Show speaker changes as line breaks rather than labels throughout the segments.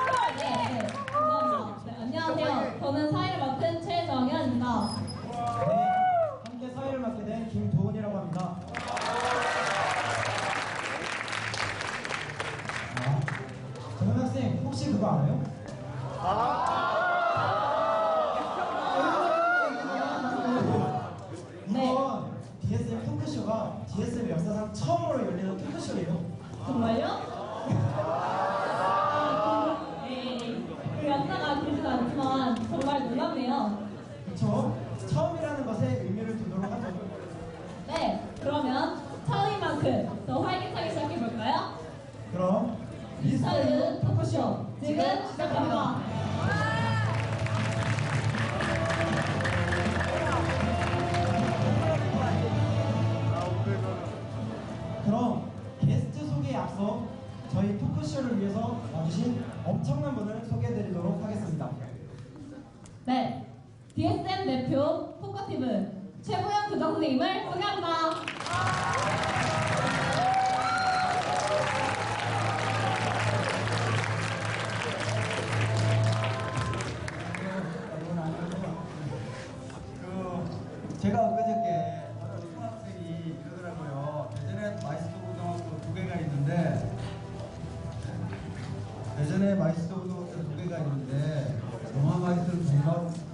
네, 감사합니다. 네, 안녕하세요. 저는 사회를 맡은 최정현입니다.
네, 함께 사회를 맡게 된 김도훈이라고 합니다. 정현 학생, 혹시 그거 알아요? 이번 DSM 토크쇼가 DSM 역사상 처음으로 열리는 토크쇼예요.
정말요? 네, 그 역사가 길지는 않지만 정말 놀랍네요.
그쵸? 처음이라는 것에 의미를 두도록 하죠.
네, 그러면 처음인 만큼 더 활기차게 시작해볼까요?
그럼
미스터드 토크쇼 지금 시작합니다.
그럼 게스트 소개에 앞서 저희 토크쇼를 위해서 와주신 엄청난 분을 소개해드리도록 하겠습니다.
네, DSM 대표 토커팀은 최고현 교장 선생님을 소개합니다.
제가 엊그저께 초등학생이 이러더라고요. 예전에 마이스터 고등학교 두 개가 있는데 영화 마이스터를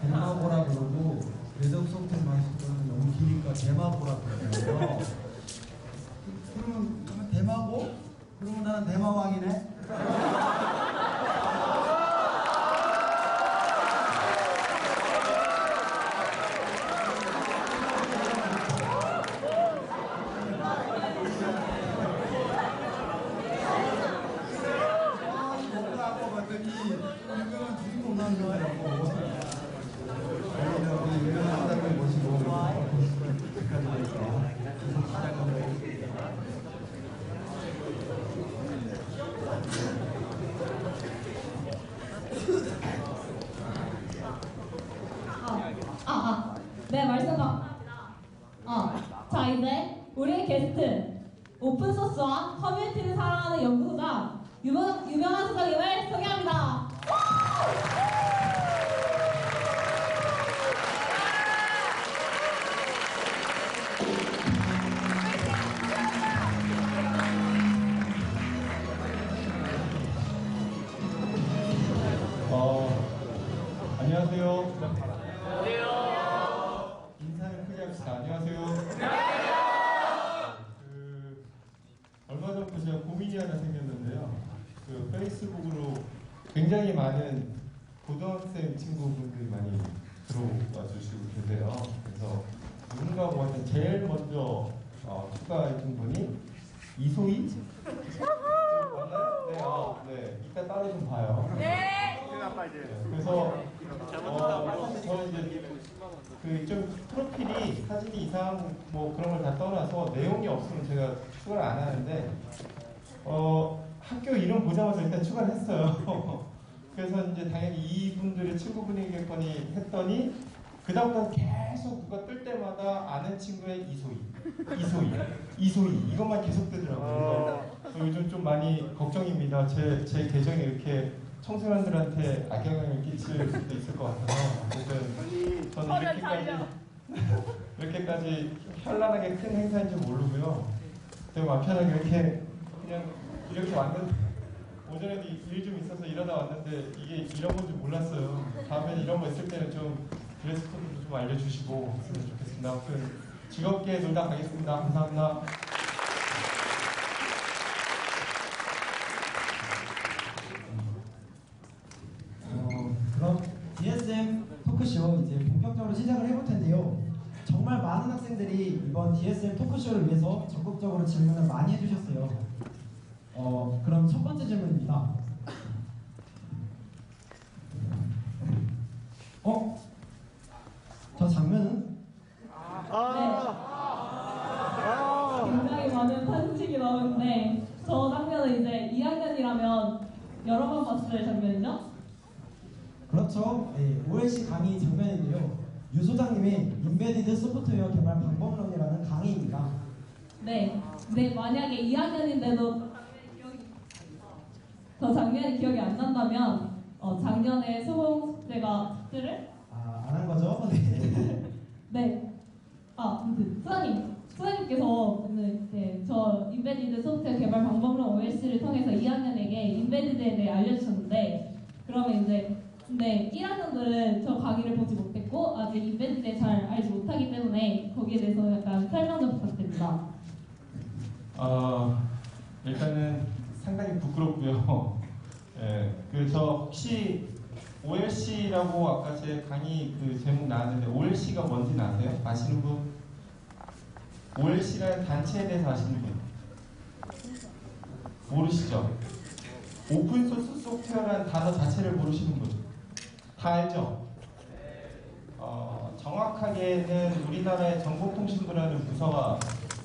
대마보라 그러고 외적 소프트 마이스터는 너무 기니까 대마보라 그러거든요. 그러면 대마고? 그러면 나는 대마왕이네?
네, 말씀 감사합니다. 자, 이제 우리의 게스트 오픈소스와 커뮤니티를 사랑하는 연구소장 유명한 소장님을 소개합니다.
안녕하세요. 인사를 크게 합시다. 안녕하세요. 얼마 전부터 제가 고민이 하나 생겼는데요. 페이스북으로 굉장히 많은 고등학생 친구분들이 많이 들어와 주시고 계세요. 그래서 누군가 보면 제일 먼저 추가해준 분이 이소희? 맞나요? 네, 이따 따로 좀 봐요. 그래서 저는 이제 좀 프로필이 사진이 이상 뭐 그런 걸 다 떠나서 내용이 없으면 제가 추가를 안 하는데 학교 이름 보자마자 일단 추가를 했어요. 그래서 이제 당연히 이분들의 친구분이겠거니 했더니 그 다음부터 계속 누가 뜰 때마다 아는 친구의 이소희 이것만 계속 뜨더라고요. 그래서 요즘 좀 많이 걱정입니다. 제 계정이 이렇게 청소년들한테 악영향을 끼칠 수도 있을 것 같아서 어쨌든 저는 이렇게까지 현란하게 큰 행사인지 모르고요. 되게 맘 편하게 그냥 이렇게 왔는데 오전에도 일 좀 있어서 일하다 왔는데 이게 이런 건지 몰랐어요. 다음에는 이런 거 있을 때는 좀 드레스 코드도 좀 알려주시고 했으면 좋겠습니다. 아무튼 즐겁게 놀다 가겠습니다. 감사합니다.
그럼 DSM 토크쇼 이제 본격적으로 시작을 해볼 텐데요. 정말 많은 학생들이 이번 DSM 토크쇼를 위해서 적극적으로 질문을 많이 해주셨어요. 그럼 첫 번째 질문입니다. 저 장면은?
굉장히 많은 탄식이 나오는데 저 장면은 이제 2학년이라면 여러 번 봤을 장면이죠?
그렇죠. 네, OLC 강의 장면인데요. 유 소장님의 인베디드 소프트웨어 개발 방법론이라는 강의입니다.
네. 근데 만약에 2학년인데도 더 작년이 기억이 안 난다면 작년에 수능 숙제를
안 한 거죠? 네.
네. 수장님께서 오늘 저 인베디드 소프트웨어 개발 방법론 OS를 통해서 2학년에게 인베디드에 대해 알려주셨는데 그러면 근데 1학년들은 저 강의를 보지 못했고 아직 인베디드에 잘 알지 못하기 때문에 거기에 대해서 약간 설명 좀 부탁드립니다.
일단은 상당히 부끄럽고요. 예, 저 혹시 OLC라고 아까 제 강의 그 제목 나왔는데 OLC가 뭔지 아세요? 아시는 분? OLC라는 단체에 대해서 아시는 분? 모르시죠? 오픈소스 소프트웨어라는 단어 자체를 모르시는 분? 다 알죠? 정확하게는 우리나라의 정보통신부라는 부서가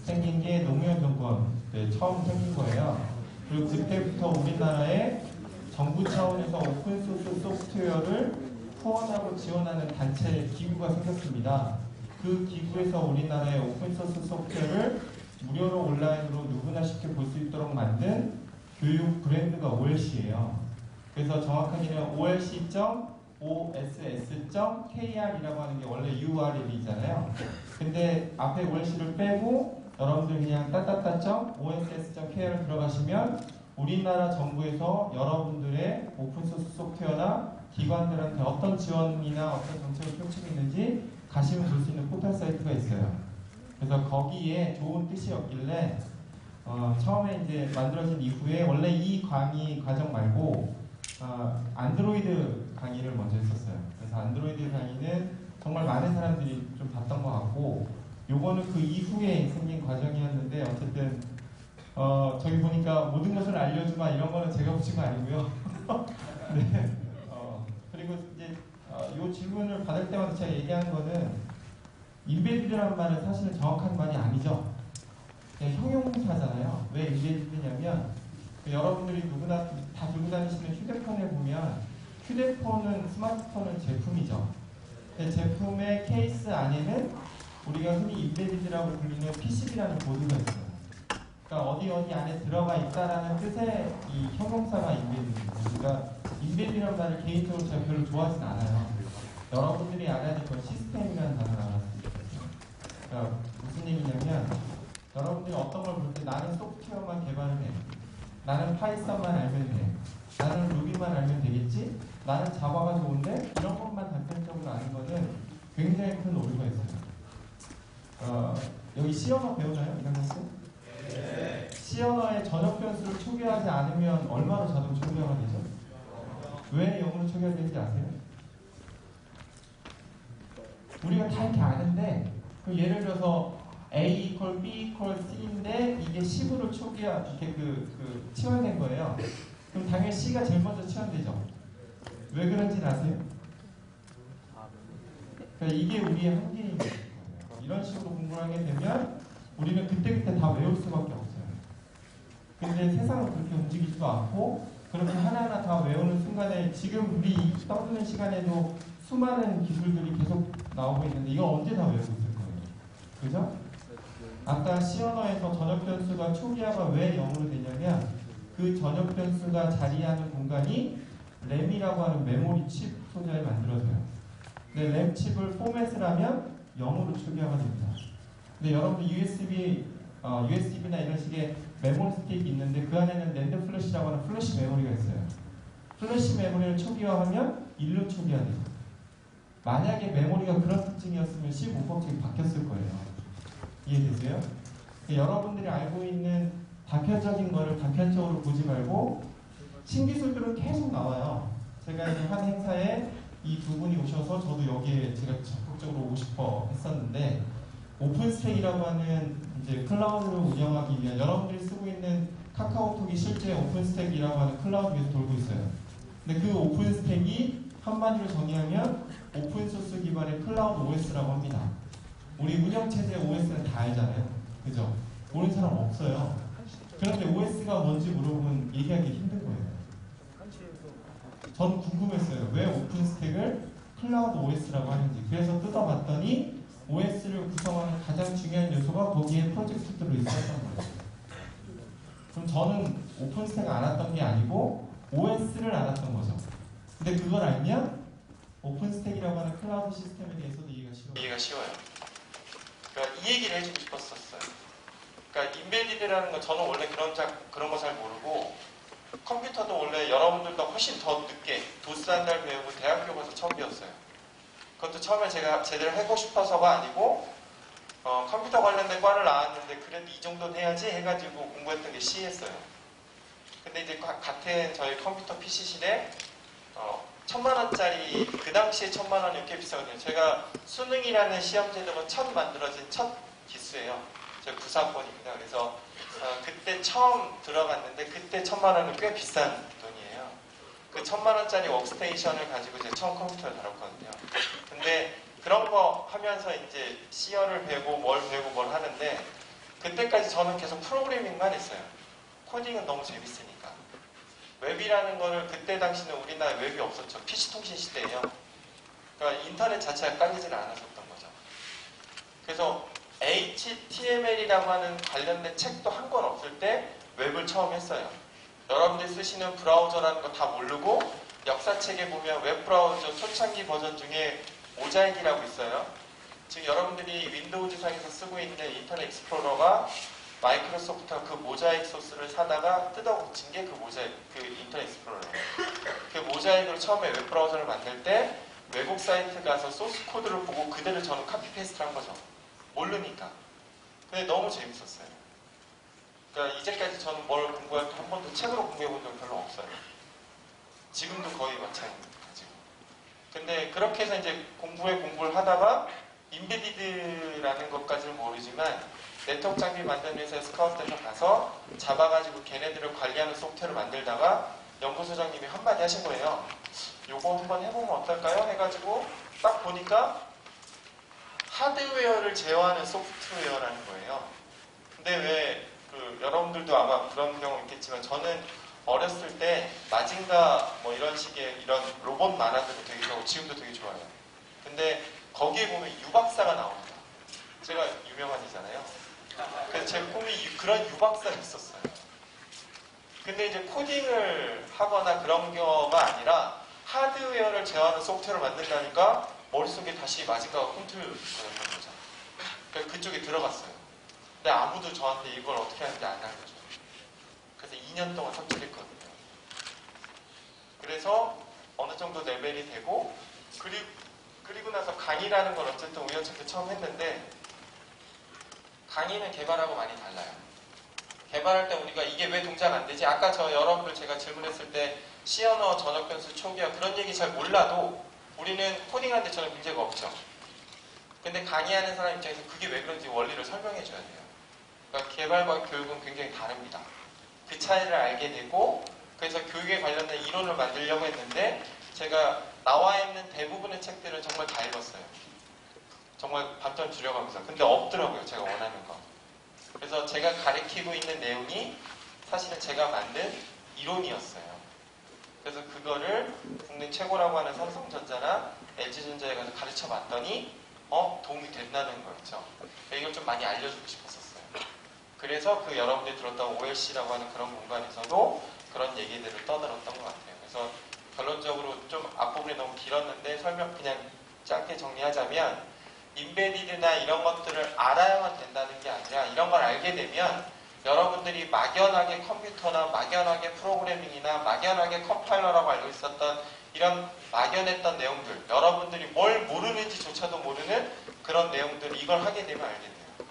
생긴 게 노무현 정권 때 처음 생긴 거예요. 그리고 그때부터 우리나라에 정부 차원에서 오픈소스 소프트웨어를 후원하고 지원하는 단체 기구가 생겼습니다. 그 기구에서 우리나라의 오픈소스 소프트웨어를 무료로 온라인으로 누구나 쉽게 볼 수 있도록 만든 교육 브랜드가 OLC예요. 그래서 정확하게는 olc.oss.kr이라고 하는 게 원래 URL이잖아요. 근데 앞에 OLC를 빼고 여러분들 그냥 oss.kr을 들어가시면 우리나라 정부에서 여러분들의 오픈소스 소프트웨어나 기관들한테 어떤 지원이나 어떤 정책을 펼치고 있는지 가시면 볼 수 있는 포털 사이트가 있어요. 그래서 거기에 좋은 뜻이었길래 처음에 만들어진 이후에 원래 이 강의 과정 말고 안드로이드 강의를 먼저 했었어요. 그래서 안드로이드 강의는 정말 많은 사람들이 좀 봤던 것 같고 요거는 그 이후에 생긴 과정이었는데 어쨌든 저기 보니까 모든 것을 알려주마 이런 거는 제가 붙인 거 아니고요. 네. 그리고 요 질문을 받을 때마다 제가 얘기하는 거는 인베디드라는 말은 사실은 정확한 말이 아니죠. 그냥 형용사잖아요. 왜 인베디드냐면 여러분들이 누구나 다 들고 다니시는 휴대폰에 보면 휴대폰은 스마트폰은 제품이죠. 제품의 케이스 안에는 우리가 흔히 인베디드라고 불리는 PCB라는 보드가 있어요. 그러니까 어디 안에 들어가 있다라는 뜻의 이 형용사가 인베디드입니다. 그러니까 인베디드라는 말을 개인적으로 제가 별로 좋아하진 않아요. 여러분들이 알아야 될 건 시스템이라는 단어를 알았어요. 그러니까 무슨 얘기냐면 여러분들이 어떤 걸 볼 때 나는 소프트웨어만 개발을 해. 나는 파이썬만 알면 돼. 나는 루비만 알면 되겠지? 나는 자바가 좋은데 이런 것만 단편적으로 아는 거는 굉장히 큰 오류가 있어요. 여기 C 언어 배우나요? 이런 거? 네. C 언어의 전역 변수를 초기화하지 않으면 얼마로 자동 초기화가 되죠? 왜 0으로 초기화되는지 아세요? 우리가 다 이렇게 아는데 예를 들어서 A equal B equal C인데 이게 10으로 초기화 이렇게 치환된 거예요. 그럼 당연히 C가 제일 먼저 치환되죠. 왜 그런지는 아세요? 그러니까 이게 우리의 한계인 거예요. 이런 식으로 공부를 하게 되면 우리는 그때그때 다 외울 수밖에 없어요. 근데 세상은 그렇게 움직이지도 않고 그렇게 하나하나 다 외우는 순간에 지금 우리 떠드는 시간에도 수많은 기술들이 계속 나오고 있는데 이걸 언제 다 외우고 있을 거예요. 그죠? 아까 C 언어에서 전역 변수가 초기화가 왜 0으로 되냐면 그 전역 변수가 자리하는 공간이 램이라고 하는 메모리 칩 소재를 만들어져요. 근데 램 칩을 포맷을 하면 0으로 초기화가 됩니다. 근데 여러분들 USB나 이런 식의 메모리 스틱이 있는데 그 안에는 랜드 플래시라고 하는 플래시 메모리가 있어요. 플래시 메모리를 초기화하면 1로 초기화돼요. 만약에 메모리가 그런 특징이었으면 15법칙이 바뀌었을 거예요. 이해되세요? 여러분들이 알고 있는 단편적인 거를 단편적으로 보지 말고 신기술들은 계속 나와요. 제가 이제 한 행사에 이 두 분이 오셔서 저도 여기에 제가 적극적으로 오고 싶어 했었는데 오픈스택이라고 하는 이제 클라우드를 운영하기 위한 여러분들이 쓰고 있는 카카오톡이 실제 오픈스택이라고 하는 클라우드 위에서 돌고 있어요. 근데 그 오픈스택이 한마디로 정의하면 오픈소스 기반의 클라우드 OS라고 합니다. 우리 운영체제 OS는 다 알잖아요. 그죠? 모르는 사람 없어요. 그런데 OS가 뭔지 물어보면 얘기하기 힘든 거예요. 전 궁금했어요. 왜 오픈스택을 클라우드 OS라고 하는지. 그래서 뜯어봤더니 OS를 구성하는 가장 중요한 요소가 거기에 프로젝트들로 있었던 거예요. 그럼 저는 오픈스택을 알았던 게 아니고 OS를 알았던 거죠. 근데 그걸 알면 오픈스택이라고 하는 클라우드 시스템에 대해서도 이해가 쉬워요. 그러니까 이 얘기를 해주고 싶었었어요. 그러니까 인베디드라는 거 저는 원래 그런 거 잘 모르고 컴퓨터도 원래 여러분들보다 훨씬 더 늦게 도스 한 달 배우고 대학교 가서 처음 배웠어요. 그것도 처음에 제가 제대로 하고 싶어서가 아니고 컴퓨터 관련된 과를 나왔는데 그래도 이 정도는 해야지 해가지고 공부했던 게 C였어요. 근데 이제 같은 저희 컴퓨터 PC실에 1000만원짜리 그 당시에 1000만원이 꽤 비싸거든요. 제가 수능이라는 시험 제도가 처음 만들어진 첫 기수예요. 제가 94번입니다. 그래서 그때 처음 들어갔는데 그때 1000만원은 꽤 비싼 돈이에요. 그 1000만원짜리 워크스테이션을 가지고 제가 처음 컴퓨터를 다뤘거든요. 근데 그런 거 하면서 이제 C어를 배우고 뭘 하는데 그때까지 저는 계속 프로그래밍만 했어요. 코딩은 너무 재밌으니까. 웹이라는 거를 그때 당시는 우리나라에 웹이 없었죠. PC통신 시대예요. 그러니까 인터넷 자체가 깔리지를 않았었던 거죠. 그래서 HTML이라고 하는 관련된 책도 한 권 없을 때 웹을 처음 했어요. 여러분들 쓰시는 브라우저라는 거 다 모르고 역사책에 보면 웹브라우저 초창기 버전 중에 모자익이라고 있어요. 지금 여러분들이 윈도우즈상에서 쓰고 있는 인터넷 익스플로러가 마이크로소프트가 그 모자익 소스를 사다가 뜯어 고친 게 그 인터넷 익스플로러예요. 그 모자익으로 처음에 웹브라우저를 만들 때 외국 사이트 가서 소스 코드를 보고 그대로 저는 카피 페이스트를 한 거죠. 모르니까. 근데 너무 재밌었어요. 그러니까 이제까지 저는 뭘 공부할 때 한 번도 책으로 공부해 본 적이 별로 없어요. 지금도 거의 마찬가지고. 근데 그렇게 해서 이제 공부를 하다가 인베디드라는 것까지는 모르지만 네트워크 장비 만드는 회사에 스카우트해서 가서 잡아가지고 걔네들을 관리하는 소프트웨어를 만들다가 연구소장님이 한마디 하신 거예요. 요거 한번 해보면 어떨까요? 해가지고 딱 보니까 하드웨어를 제어하는 소프트웨어라는 거예요. 근데 왜 여러분들도 아마 그런 경우 있겠지만 저는 어렸을 때 마징가 뭐 이런 식의 이런 로봇 만화들을 되게 좋아하고 지금도 되게 좋아해요. 근데 거기에 보면 유박사가 나옵니다. 제가 유명한이잖아요. 그래서 제 꿈이 그런 유박사를 했었어요. 근데 이제 코딩을 하거나 그런 거가 아니라 하드웨어를 제어하는 소프트웨어를 만든다니까 머릿속에 다시 마징가가 꿈틀거렸던 거죠. 그래서 그쪽에 들어갔어요. 근데 아무도 저한테 이걸 어떻게 하는지 안 알려줘요. 그래서 2년 동안 삽질했거든요. 그래서 어느 정도 레벨이 되고 그리고 나서 강의라는 걸 어쨌든 우연찮게 처음 했는데 강의는 개발하고 많이 달라요. 개발할 때 우리가 이게 왜 동작 안 되지? 아까 여러분들 제가 질문했을 때 C 언어 전역 변수 초기화 그런 얘기 잘 몰라도 우리는 코딩하는데 전혀 문제가 없죠. 근데 강의하는 사람 입장에서 그게 왜 그런지 원리를 설명해 줘야 돼요. 그러니까 개발과 교육은 굉장히 다릅니다. 그 차이를 알게 되고 그래서 교육에 관련된 이론을 만들려고 했는데 제가 나와 있는 대부분의 책들을 정말 다 읽었어요. 정말 반전 줄여가면서. 근데 없더라고요. 제가 원하는 거. 그래서 제가 가르치고 있는 내용이 사실은 제가 만든 이론이었어요. 그래서 그거를 국내 최고라고 하는 삼성전자나 LG전자에 가서 가르쳐 봤더니 도움이 된다는 거였죠. 이걸 좀 많이 알려주고 싶었었어요. 그래서 여러분들이 들었던 OLC라고 하는 그런 공간에서도 그런 얘기들을 떠들었던 것 같아요. 그래서 결론적으로 좀 앞부분이 너무 길었는데 설명 그냥 짧게 정리하자면 인베디드나 이런 것들을 알아야만 된다는 게 아니라 이런 걸 알게 되면 여러분들이 막연하게 컴퓨터나 막연하게 프로그래밍이나 막연하게 컴파일러라고 알고 있었던 이런 막연했던 내용들 여러분들이 뭘 모르는지조차도 모르는 그런 내용들 이걸 하게 되면 알게 돼요.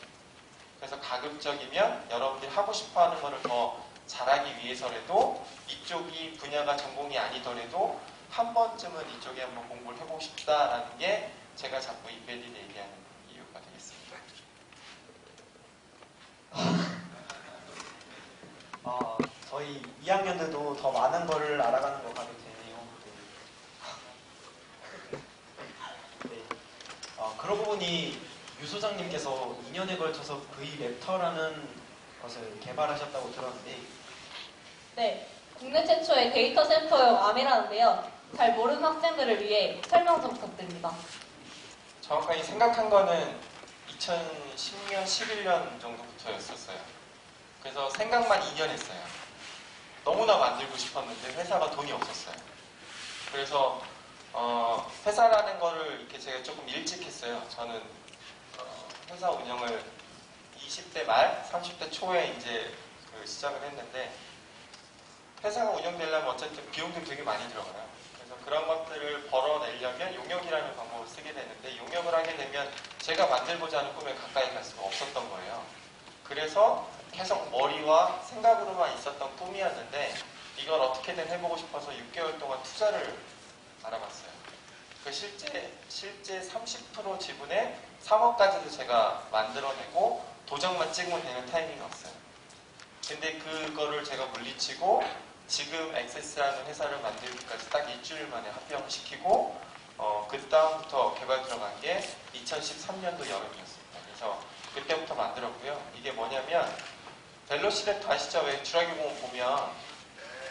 그래서 가급적이면 여러분들이 하고 싶어하는 거를 더 잘하기 위해서라도 이쪽이 분야가 전공이 아니더라도 한 번쯤은 이쪽에 한번 공부를 해보고 싶다라는 게 제가 자꾸 인베디드 얘기하는 이유가 되겠습니다.
저희 2학년들도 더 많은 거를 알아가는 것 같게 되네요. 네. 그러고 보니 유 소장님께서 2년에 걸쳐서 V랩터라는 것을 개발하셨다고 들었는데
네, 국내 최초의 데이터 센터용 암이라는데요. 잘 모르는 학생들을 위해 설명 좀 부탁드립니다.
정확하게 생각한 거는 2010년, 11년 정도부터였었어요. 그래서 생각만 2년 했어요. 너무나 만들고 싶었는데 회사가 돈이 없었어요. 그래서 회사라는 거를 이렇게 제가 조금 일찍 했어요. 저는 회사 운영을 20대 말, 30대 초에 이제 시작을 했는데 회사가 운영되려면 어쨌든 비용도 되게 많이 들어가요. 그래서 그런 것들을 벌어내려면 용역이라는 방법을 쓰게 되는데 용역을 하게 되면 제가 만들고자 하는 꿈에 가까이 갈 수가 없었던 거예요. 그래서 계속 머리와 생각으로만 있었던 꿈이었는데 이걸 어떻게든 해보고 싶어서 6개월 동안 투자를 알아봤어요. 실제 30% 지분에 3억까지도 제가 만들어내고 도장만 찍으면 되는 타이밍이 왔어요. 근데 그거를 제가 물리치고 지금 엑세스라는 회사를 만들기까지 딱 일주일 만에 합병을 시키고 그 다음부터 개발 들어간 게 2013년도 여름이었습니다. 그래서 그때부터 만들었고요. 이게 뭐냐면 벨로시랩터 아시죠? 왜 주라기 공원 보면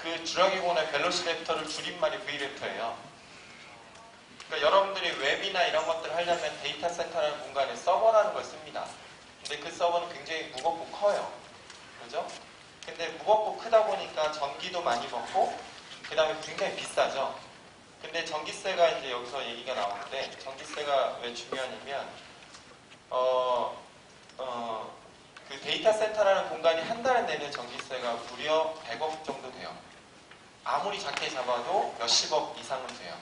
그 주라기 공원의 벨로시랩터를 줄임말이 V랩터예요. 그러니까 여러분들이 웹이나 이런 것들을 하려면 데이터 센터라는 공간에 서버라는 걸 씁니다. 근데 그 서버는 굉장히 무겁고 커요. 그죠? 근데 무겁고 크다 보니까 전기도 많이 먹고 그 다음에 굉장히 비싸죠. 근데 전기세가 이제 여기서 얘기가 나오는데 전기세가 왜 중요하냐면 그 데이터 센터라는 공간이 한 달에 내는 전기세가 무려 100억 정도 돼요. 아무리 작게 잡아도 몇십억 이상은 돼요.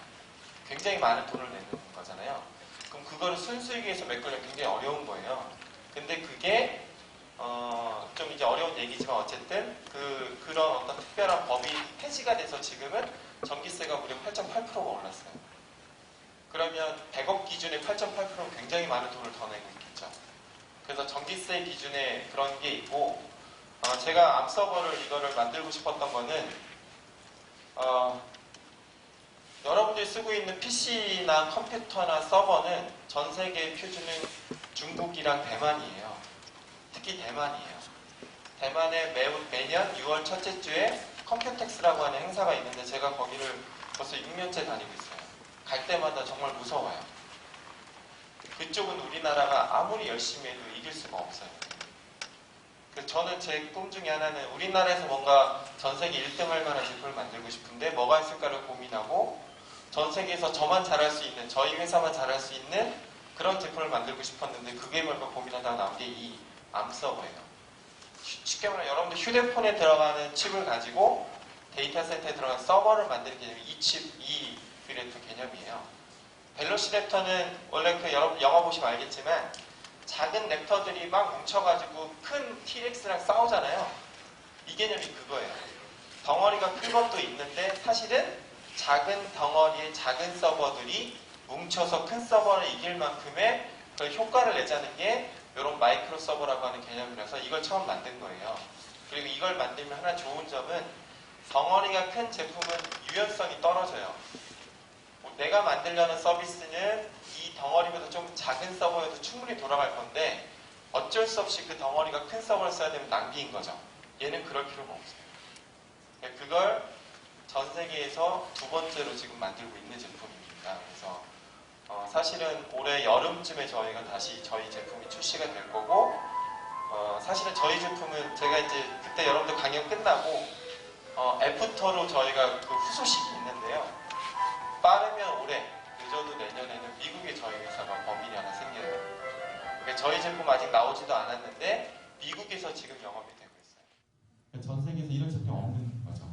굉장히 많은 돈을 내는 거잖아요. 그럼 그거를 순수익에서 메꾸려면 굉장히 어려운 거예요. 근데 그게 좀 이제 어려운 얘기지만 어쨌든 그런 어떤 특별한 법이 폐지가 돼서 지금은 전기세가 무려 8.8%가 올랐어요. 그러면 100억 기준에 8.8%는 굉장히 많은 돈을 더 내고 있겠죠. 그래서 전기세 기준에 그런 게 있고 제가 암서버를 이거를 만들고 싶었던 거는 여러분들이 쓰고 있는 PC나 컴퓨터나 서버는 전 세계의 표준은 중국이랑 대만이에요. 특히 대만이에요. 대만에 매년 6월 첫째 주에 컴퓨텍스라고 하는 행사가 있는데 제가 거기를 벌써 6년째 다니고 있어요. 갈 때마다 정말 무서워요. 그쪽은 우리나라가 아무리 열심히 해도 이길 수가 없어요. 그래서 저는 제 꿈 중에 하나는 우리나라에서 뭔가 전 세계 1등 할 만한 제품을 만들고 싶은데 뭐가 있을까를 고민하고 전 세계에서 저만 잘할 수 있는, 저희 회사만 잘할 수 있는 그런 제품을 만들고 싶었는데 그게 뭘까 고민하다가 나온 게 이 암서버예요. 쉽게 말하면 여러분들 휴대폰에 들어가는 칩을 가지고 데이터 센터에 들어가는 서버를 만드는 개념이 이 칩, 이 랩터 개념이에요. 벨로시랩터는 원래 여러분 영화 보시면 알겠지만 작은 랩터들이 막 뭉쳐가지고 큰 T-렉스랑 싸우잖아요. 이 개념이 그거예요. 덩어리가 큰 것도 있는데 사실은 작은 덩어리의 작은 서버들이 뭉쳐서 큰 서버를 이길 만큼의 그 효과를 내자는 게 이런 마이크로 서버라고 하는 개념이라서 이걸 처음 만든 거예요. 그리고 이걸 만들면 하나 좋은 점은 덩어리가 큰 제품은 유연성이 떨어져요. 내가 만들려는 서비스는 이 덩어리보다 좀 작은 서버여도 충분히 돌아갈 건데 어쩔 수 없이 그 덩어리가 큰 서버를 써야 되면 낭비인 거죠. 얘는 그럴 필요가 없어요. 그걸 전 세계에서 두 번째로 지금 만들고 있는 제품입니다. 그래서 사실은 올해 여름쯤에 저희가 다시 저희 제품이 출시가 될 거고 사실은 저희 제품은 제가 이제 그때 여러분들 강연 끝나고 애프터로 저희가 그 후소식이 있는데요. 빠르면 올해, 늦어도 내년에는 미국에 저희 회사가 법인이 하나 생겨요. 그러니까 저희 제품 아직 나오지도 않았는데 미국에서 지금 영업이 되고 있어요. 그러니까 전 세계에서 이런 제품이 없는 거죠.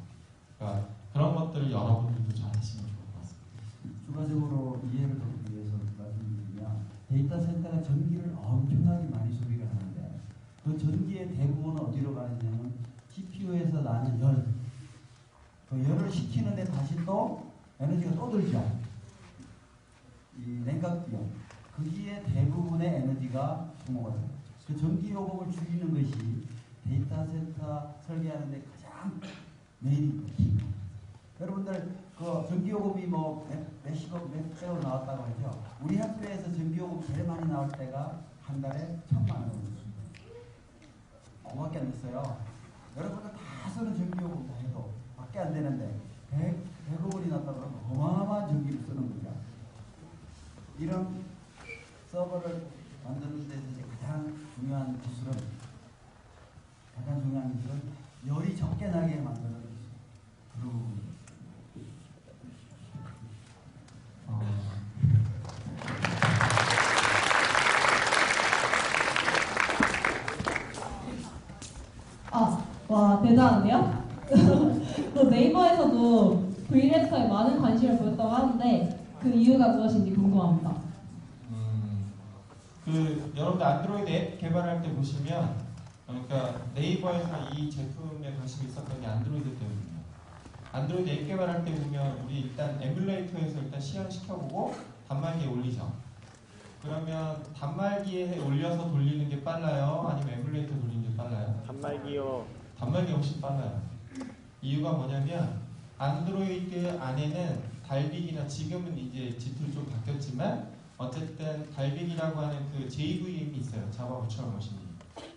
그러니까 그런 것들을 여러분들도 잘 하시면 좋을 것 같습니다.
추가적으로 이해를 돕기 위해서 말씀드리면 데이터 센터가 전기를 엄청나게 많이 소비를 하는데 그 전기의 대부분은 어디로 가느냐면 CPU에서 나는 열, 그 열을 식히는데 다시 또 에너지가 또 들죠. 이 냉각비용. 거기에 대부분의 에너지가 소모가 됩니다. 그 전기 요금을 줄이는 것이 데이터 센터 설계하는데 가장 메인 힘. 여러분들 그 전기 요금이 뭐 몇십억, 몇백억 나왔다고 하죠. 우리 학교에서 전기 요금 제일 많이 나올 때가 한 달에 1,000만 원. 그거밖에 안 됐어요. 여러분들 다 쓰는 전기 요금 다 해도 밖에 안 되는데 100억 원이 났다 그러면 어마어마한 전기를 쓰는 거죠. 이런 서버를 만드는 데서 이제 가장 중요한 기술은 열이 적게 나게 만드는 기술. 그리고
와, 대단한데요? 또 네이버에서도 브이랩터에 많은 관심을 보였다고 하는데 그 이유가 무엇인지 궁금합니다.
여러분들 안드로이드 앱 개발할 때 보시면 그러니까 네이버에서 이 제품에 관심이 있었던 게 안드로이드 때문이에요. 안드로이드 앱 개발할 때 보면 우리 일단 에뮬레이터에서 일단 시연시켜보고 단말기에 올리죠. 그러면 단말기에 올려서 돌리는 게 빨라요? 아니면 에뮬레이터 돌리는 게 빨라요?
단말기요.
단말기가 훨씬 빨라요. 이유가 뭐냐면 안드로이드 안에는 달빅이나 지금은 이제 G2로 좀 바뀌었지만 어쨌든 달빅이라고 하는 그 JVM이 있어요. 자바 버추얼 머신이.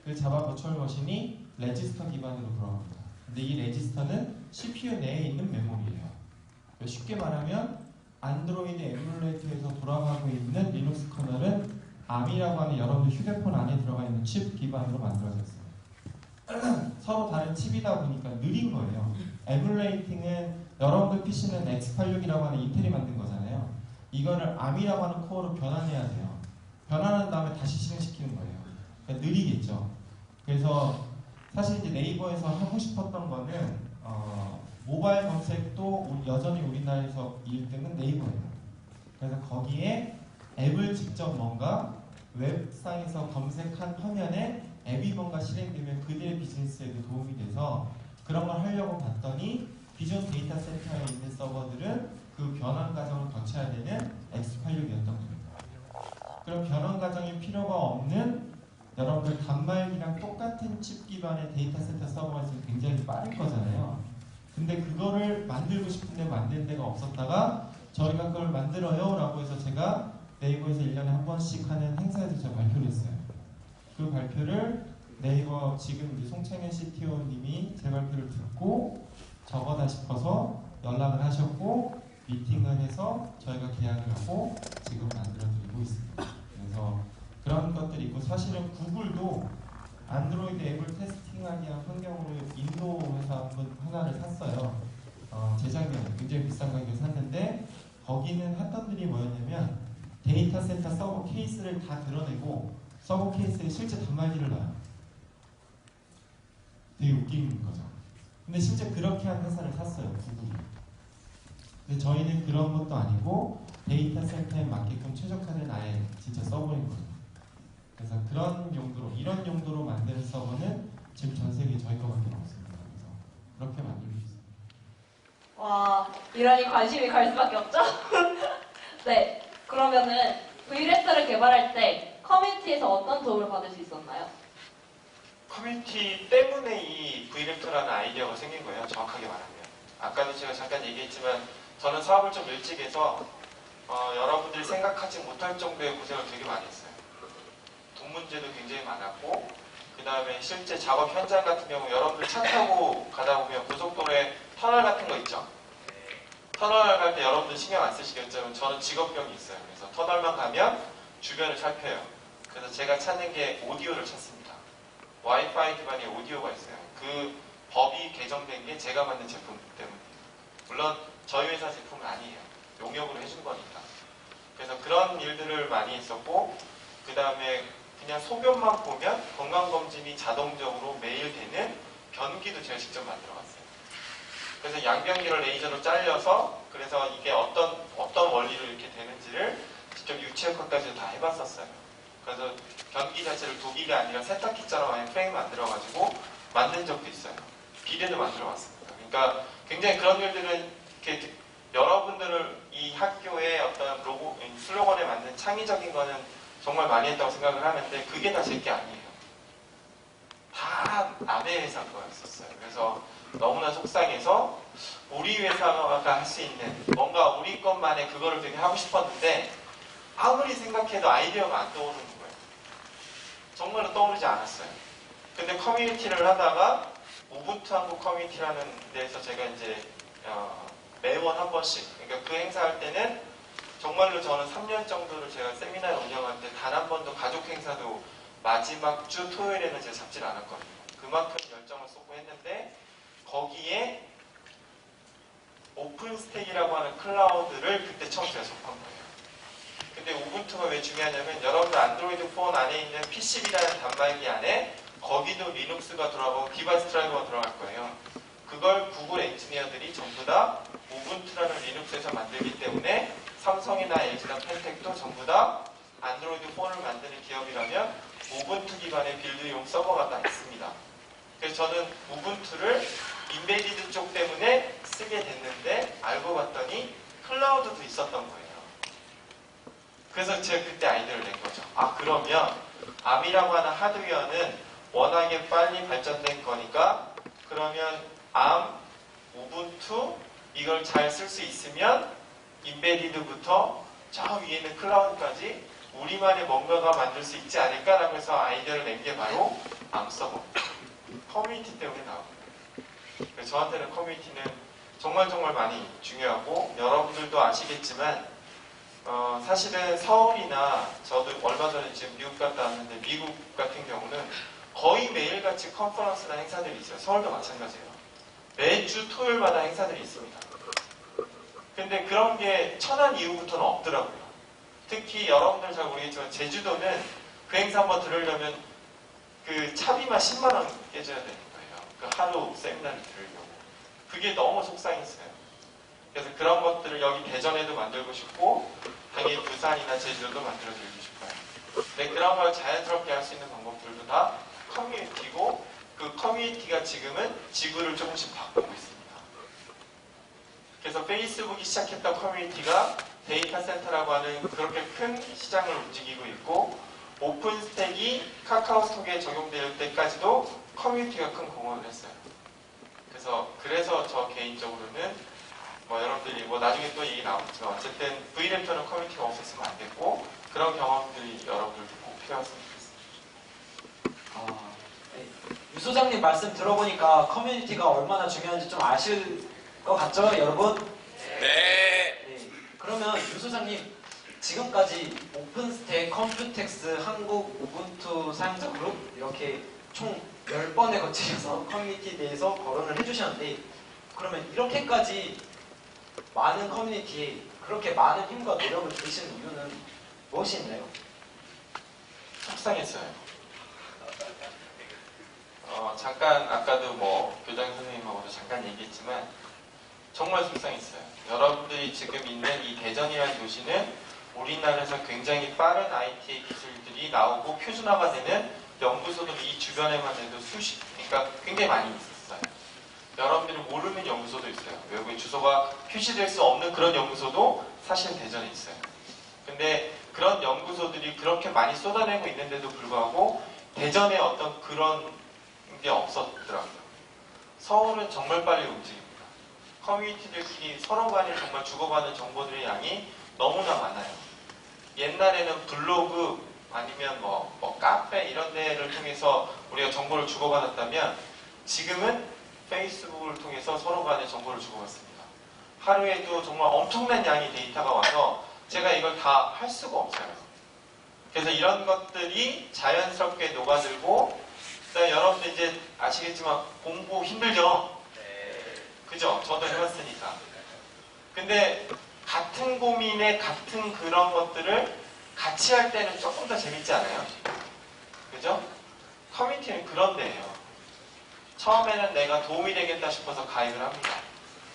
그 자바 버추얼 머신이 레지스터 기반으로 돌아갑니다. 근데 이 레지스터는 CPU 내에 있는 메모리예요. 쉽게 말하면 안드로이드 에뮬레이터에서 돌아가고 있는 리눅스 커널은 ARM이라고 하는 여러분들 휴대폰 안에 들어가 있는 칩 기반으로 만들어졌어요. 서로 다른 칩이다 보니까 느린 거예요. 에뮬레이팅은 여러분들 PC는 X86이라고 하는 인텔이 만든 거잖아요. 이거를 ARM이라고 하는 코어로 변환해야 돼요. 변환한 다음에 다시 실행시키는 거예요. 그러니까 느리겠죠. 그래서 사실 이제 네이버에서 하고 싶었던 거는 모바일 검색도 여전히 우리나라에서 1등은 네이버예요. 그래서 거기에 앱을 직접 뭔가 웹상에서 검색한 화면에 앱이 뭔가 실행되면 그들의 비즈니스에도 도움이 돼서 그런 걸 하려고 봤더니 기존 데이터 센터에 있는 서버들은 그 변환 과정을 거쳐야 되는 X86이었던 겁니다. 그럼 변환 과정이 필요가 없는 여러분들 단말기랑 똑같은 칩 기반의 데이터 센터 서버가 있으면 굉장히 빠를 거잖아요. 근데 그거를 만들고 싶은데 만드는 데가 없었다가 저희가 그걸 만들어요 라고 해서 제가 네이버에서 1년에 한 번씩 하는 행사에서 제가 발표를 했어요. 그 발표를 네이버 지금 이제 송창현 CTO님이 제 발표를 듣고 저거다 싶어서 연락을 하셨고 미팅을 해서 저희가 계약을 하고 지금 만들어드리고 있습니다. 그래서 그런 것들이 있고 사실은 구글도 안드로이드 앱을 테스팅하기 위한 환경으로 인도 회사 하나를 샀어요. 재작년에 굉장히 비싼 가격에 샀는데 거기는 했던 일이 뭐였냐면 데이터 센터 서버 케이스를 다 드러내고 서버 케이스에 실제 단말기를 놔요. 되게 웃긴 거죠. 근데 실제 그렇게 한 회사를 샀어요, 구글이. 근데 저희는 그런 것도 아니고 데이터 센터에 맞게끔 최적화된 아예 진짜 서버인 거예요. 그래서 그런 용도로, 이런 용도로 만든 서버는 지금 전 세계에 저희 거밖에 없습니다. 그래서 그렇게 만들고 있습니다.
와, 이러니 관심이 갈 수밖에 없죠? 네, 그러면은 브이랩터를 개발할 때 커뮤니티에서 어떤 도움을 받을 수 있었나요?
커뮤니티 때문에 이 브이랩터라는 아이디어가 생긴 거예요. 정확하게 말하면. 아까도 제가 잠깐 얘기했지만 저는 사업을 좀 일찍 해서 여러분들이 생각하지 못할 정도의 고생을 되게 많이 했어요. 돈 문제도 굉장히 많았고 그 다음에 실제 작업 현장 같은 경우 여러분들 차 타고 가다 보면 고속도로에 터널 같은 거 있죠. 터널 갈 때 여러분들 신경 안 쓰시겠지만 저는 직업병이 있어요. 그래서 터널만 가면 주변을 살펴요. 그래서 제가 찾는 게 오디오를 찾습니다. 와이파이 기반의 오디오가 있어요. 그 법이 개정된 게 제가 만든 제품 때문이에요. 물론 저희 회사 제품은 아니에요. 용역으로 해준 거니까. 그래서 그런 일들을 많이 했었고 그 다음에 그냥 소변만 보면 건강검진이 자동적으로 매일 되는 변기도 제가 직접 만들어봤어요. 그래서 양변기를 레이저로 잘려서 그래서 이게 어떤 원리로 이렇게 되는지를 직접 유체효과까지 다 해봤었어요. 그래서 변기 자체를 도기가 아니라 세탁기처럼 아예 프레임 만들어가지고 만든 적도 있어요. 비데도 만들어봤습니다. 그러니까 굉장히 그런 일들은 이렇게 여러분들을 이 학교의 어떤 슬로건에 맞는 창의적인 거는 정말 많이 했다고 생각을 하는데 그게 다 제 게 아니에요. 다 남의 회사 거였었어요. 그래서 너무나 속상해서 우리 회사가 할 수 있는 뭔가 우리 것만의 그거를 되게 하고 싶었는데 아무리 생각해도 아이디어가 안 떠오르는 거예요. 정말로 떠오르지 않았어요. 근데 커뮤니티를 하다가 우분투 한국 커뮤니티라는 데에서 제가 이제 매월 한 번씩 그러니까 그 행사할 때는 정말로 저는 3년 정도를 제가 세미나를 운영할 때 단 한 번도 가족 행사도 마지막 주 토요일에는 제가 잡질 않았거든요. 그만큼 열정을 쏟고 했는데 거기에 오픈스택이라고 하는 클라우드를 그때 처음 제작한 거예요. 근데 우분투가 왜 중요하냐면 여러분들 안드로이드 폰 안에 있는 PCB라는 단말기 안에 거기도 리눅스가 들어가고 디바이스 드라이버가 들어갈 거예요. 그걸 구글 엔지니어들이 전부 다 우분투라는 리눅스에서 만들기 때문에 삼성이나 LG나 펜텍도 전부 다 안드로이드 폰을 만드는 기업이라면 우분투 기반의 빌드용 서버가 다 있습니다. 그래서 저는 우분투를 인베디드 쪽 때문에 쓰게 됐는데 알고 봤더니 클라우드도 있었던 거예요. 그래서 제가 그때 아이디어를 낸 거죠. 아, 그러면 암이라고 하는 하드웨어는 워낙에 빨리 발전된 거니까 그러면 암, 우분투 이걸 잘 쓸 수 있으면 인베디드부터 저 위에 있는 클라우드까지 우리만의 뭔가가 만들 수 있지 않을까라고 해서 아이디어를 낸 게 바로 암서버. 커뮤니티 때문에 나옵니다. 그래서 저한테는 커뮤니티는 정말 많이 중요하고 여러분들도 아시겠지만 사실은 서울이나 저도 얼마 전에 지금 미국 갔다 왔는데 미국 같은 경우는 거의 매일같이 컨퍼런스나 행사들이 있어요. 서울도 마찬가지예요. 매주 토요일마다 행사들이 있습니다. 근데 그런 게 천안 이후부터는 없더라고요. 특히 여러분들 잘 모르겠지만 제주도는 그 행사 한번 들으려면 그 차비만 10만 원 깨져야 되는 거예요. 그 하루 세미나를 들으려고. 그게 너무 속상했어요. 그래서 그런 것들을 여기 대전에도 만들고 싶고 당연히 부산이나 제주도도 만들어드리고 싶어요. 근데 그런 걸 자연스럽게 할 수 있는 방법들도 다 커뮤니티고 그 커뮤니티가 지금은 지구를 조금씩 바꾸고 있습니다. 그래서 페이스북이 시작했던 커뮤니티가 데이터 센터라고 하는 그렇게 큰 시장을 움직이고 있고 오픈스택이 카카오스톡에 적용될 때까지도 커뮤니티가 큰 공헌을 했어요. 그래서 저 개인적으로는 여러분들이 나중에 또 얘기 나오겠지만 어쨌든 V랩터는 커뮤니티가 없었으면 안 됐고 그런 경험들이 여러분들도 꼭 필요했으면 좋겠습니다.
유 소장님 말씀 들어보니까 커뮤니티가 얼마나 중요한지 좀 아실 것 같죠, 여러분? 네. 그러면 유 소장님 지금까지 오픈스택, 컴퓨텍스, 한국 우분투 사용자 그룹 이렇게 총 10번에 거치셔서 커뮤니티에 대해서 거론을 해주셨는데 그러면 이렇게까지 많은 커뮤니티에 그렇게 많은 힘과 노력을 들이시는 이유는 무엇이 있나요?
속상했어요. 잠깐 아까도 교장 선생님하고도 잠깐 얘기했지만 정말 속상했어요. 여러분들이 지금 있는 이 대전이라는 도시는 우리나라에서 굉장히 빠른 IT 기술들이 나오고 표준화가 되는 연구소도 이 주변에만 해도 그러니까 굉장히 많이 있었어요. 여러분들이 모르는 연구소도 있어요. 외국인 주소가 표시될 수 없는 그런 연구소도 사실 대전에 있어요. 근데 그런 연구소들이 그렇게 많이 쏟아내고 있는데도 불구하고 대전에 어떤 그런 게 없었더라고요. 서울은 정말 빨리 움직입니다. 커뮤니티들끼리 서로 간에 정말 주고받는 정보들의 양이 너무나 많아요. 옛날에는 블로그 아니면 카페 이런 데를 통해서 우리가 정보를 주고받았다면 지금은 페이스북을 통해서 서로 간에 정보를 주고받습니다. 하루에도 정말 엄청난 양의 데이터가 와서 제가 이걸 다 할 수가 없어요. 그래서 이런 것들이 자연스럽게 녹아들고 여러분들 이제 아시겠지만 공부 힘들죠? 그죠? 저도 해봤으니까. 근데 같은 고민에 같은 그런 것들을 같이 할 때는 조금 더 재밌지 않아요? 그죠? 커뮤니티는 그런 데예요. 처음에는 내가 도움이 되겠다 싶어서 가입을 합니다.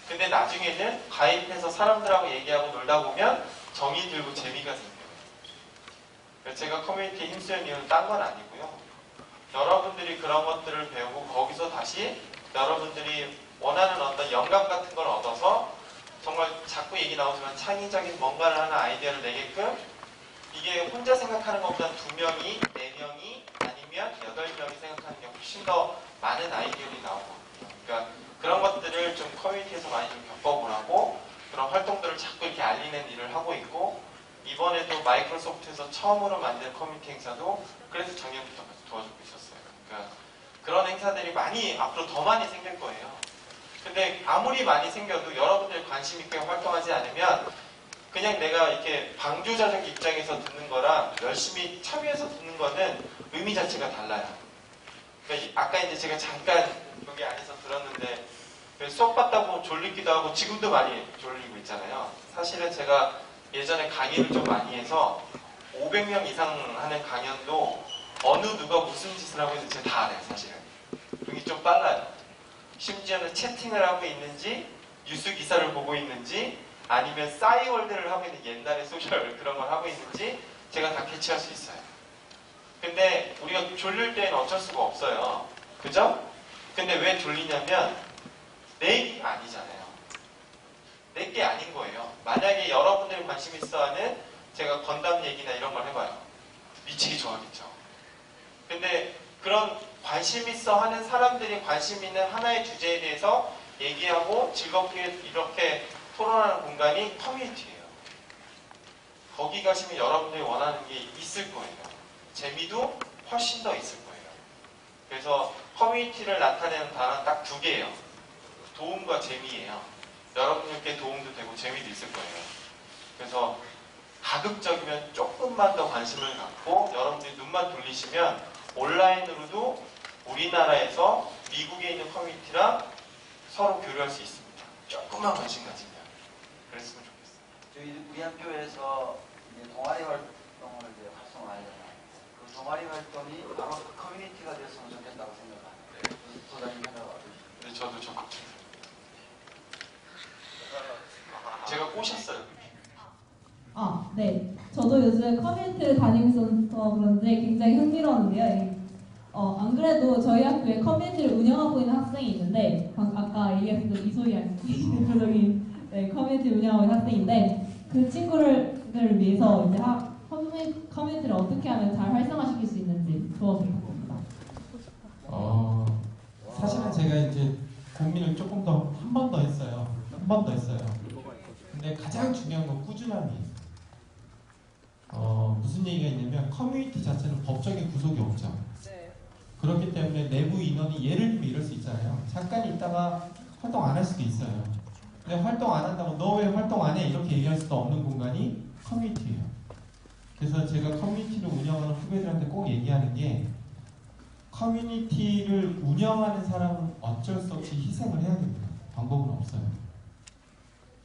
근데 나중에는 가입해서 사람들하고 얘기하고 놀다 보면 정이 들고 재미가 생겨요. 그래서 제가 커뮤니티에 힘쓰는 이유는 딴 건 아니고요. 여러분들이 그런 것들을 배우고 거기서 다시 여러분들이 원하는 어떤 영감 같은 걸 얻어서 정말 자꾸 얘기 나오지만 창의적인 뭔가를 하는 아이디어를 내게끔 이게 혼자 생각하는 것보다 2명이, 4명이 아니면 8명이 생각하는 게 훨씬 더 많은 아이디어들이 나오거든요. 그러니까 그런 것들을 좀 커뮤니티에서 많이 좀 겪어보라고 그런 활동들을 자꾸 이렇게 알리는 일을 하고 있고 이번에도 마이크로소프트에서 처음으로 만든 커뮤니티 행사도 그래서 작년부터 같이 도와주고 있었어요. 그러니까 그런 행사들이 앞으로 더 많이 생길 거예요. 근데 아무리 많이 생겨도 여러분들 관심 있게 활동하지 않으면 그냥 내가 이렇게 방조자적 입장에서 듣는 거랑 열심히 참여해서 듣는 거는 의미 자체가 달라요. 그러니까 아까 이제 제가 잠깐 여기 안에서 들었는데 그래서 수업 받다고 졸리기도 하고 지금도 많이 졸리고 있잖아요. 사실은 제가 예전에 강의를 좀 많이 해서 500명 이상 하는 강연도 어느 누가 무슨 짓을 하고 있는지 제가 다 알아요. 사실은. 눈이 좀 빨라요. 심지어는 채팅을 하고 있는지 뉴스 기사를 보고 있는지 아니면 싸이월드를 하고 있는 옛날의 소셜 그런 걸 하고 있는지 제가 다 캐치할 수 있어요. 근데 우리가 졸릴 때는 어쩔 수가 없어요. 그죠? 근데 왜 졸리냐면 내 얘기가 아니잖아요. 내 게 아닌 거예요. 만약에 여러분들이 관심 있어하는 제가 건담 얘기나 이런 걸 해봐요. 미치기 좋아하겠죠. 근데 그런 관심 있어 하는 사람들이 관심 있는 하나의 주제에 대해서 얘기하고 즐겁게 이렇게 토론하는 공간이 커뮤니티예요. 거기 가시면 여러분들이 원하는 게 있을 거예요. 재미도 훨씬 더 있을 거예요. 그래서 커뮤니티를 나타내는 단어는 딱 두 개예요. 도움과 재미예요. 여러분들께 도움도 되고 재미도 있을 거예요. 그래서 가급적이면 조금만 더 관심을 갖고 여러분들이 눈만 돌리시면 온라인으로도 우리나라에서 미국에 있는 커뮤니티랑 서로 교류할 수 있습니다. 조금만 관심 가지면. 그랬으면 좋겠어요.
우리 학교에서 이제 동아리 활동을 이제 활성화하잖아요. 그 동아리 활동이 아마 커뮤니티가 됐으면 좋겠다고 생각합니다. 소장님 생각하고
근데 저도 적극적으로. 제가 꼬셨어요.
네. 저도 요즘 커뮤니티를 다니면서 그런지 굉장히 흥미로웠는데요. 안 그래도 저희 학교에 커뮤니티를 운영하고 있는 학생이 있는데, 아까 얘기했던 이소희 대표적인 커뮤니티를 운영하고 있는 학생인데, 그 친구를 위해서 이제 커뮤니티를 어떻게 하면 잘 활성화시킬 수 있는지 조언 부탁드립니다.
사실은 제가 이제 고민을 조금 더 한 번 더 했어요. 한 번 더 했어요. 근데 가장 중요한 건 꾸준함이에요. 무슨 얘기가 있냐면 커뮤니티 자체는 법적인 구속이 없죠. 그렇기 때문에 내부 인원이 예를 들면 이럴 수 있잖아요. 잠깐 있다가 활동 안 할 수도 있어요. 근데 활동 안 한다고 너 왜 활동 안 해? 이렇게 얘기할 수도 없는 공간이 커뮤니티예요. 그래서 제가 커뮤니티를 운영하는 후배들한테 꼭 얘기하는 게 커뮤니티를 운영하는 사람은 어쩔 수 없이 희생을 해야 됩니다. 방법은 없어요.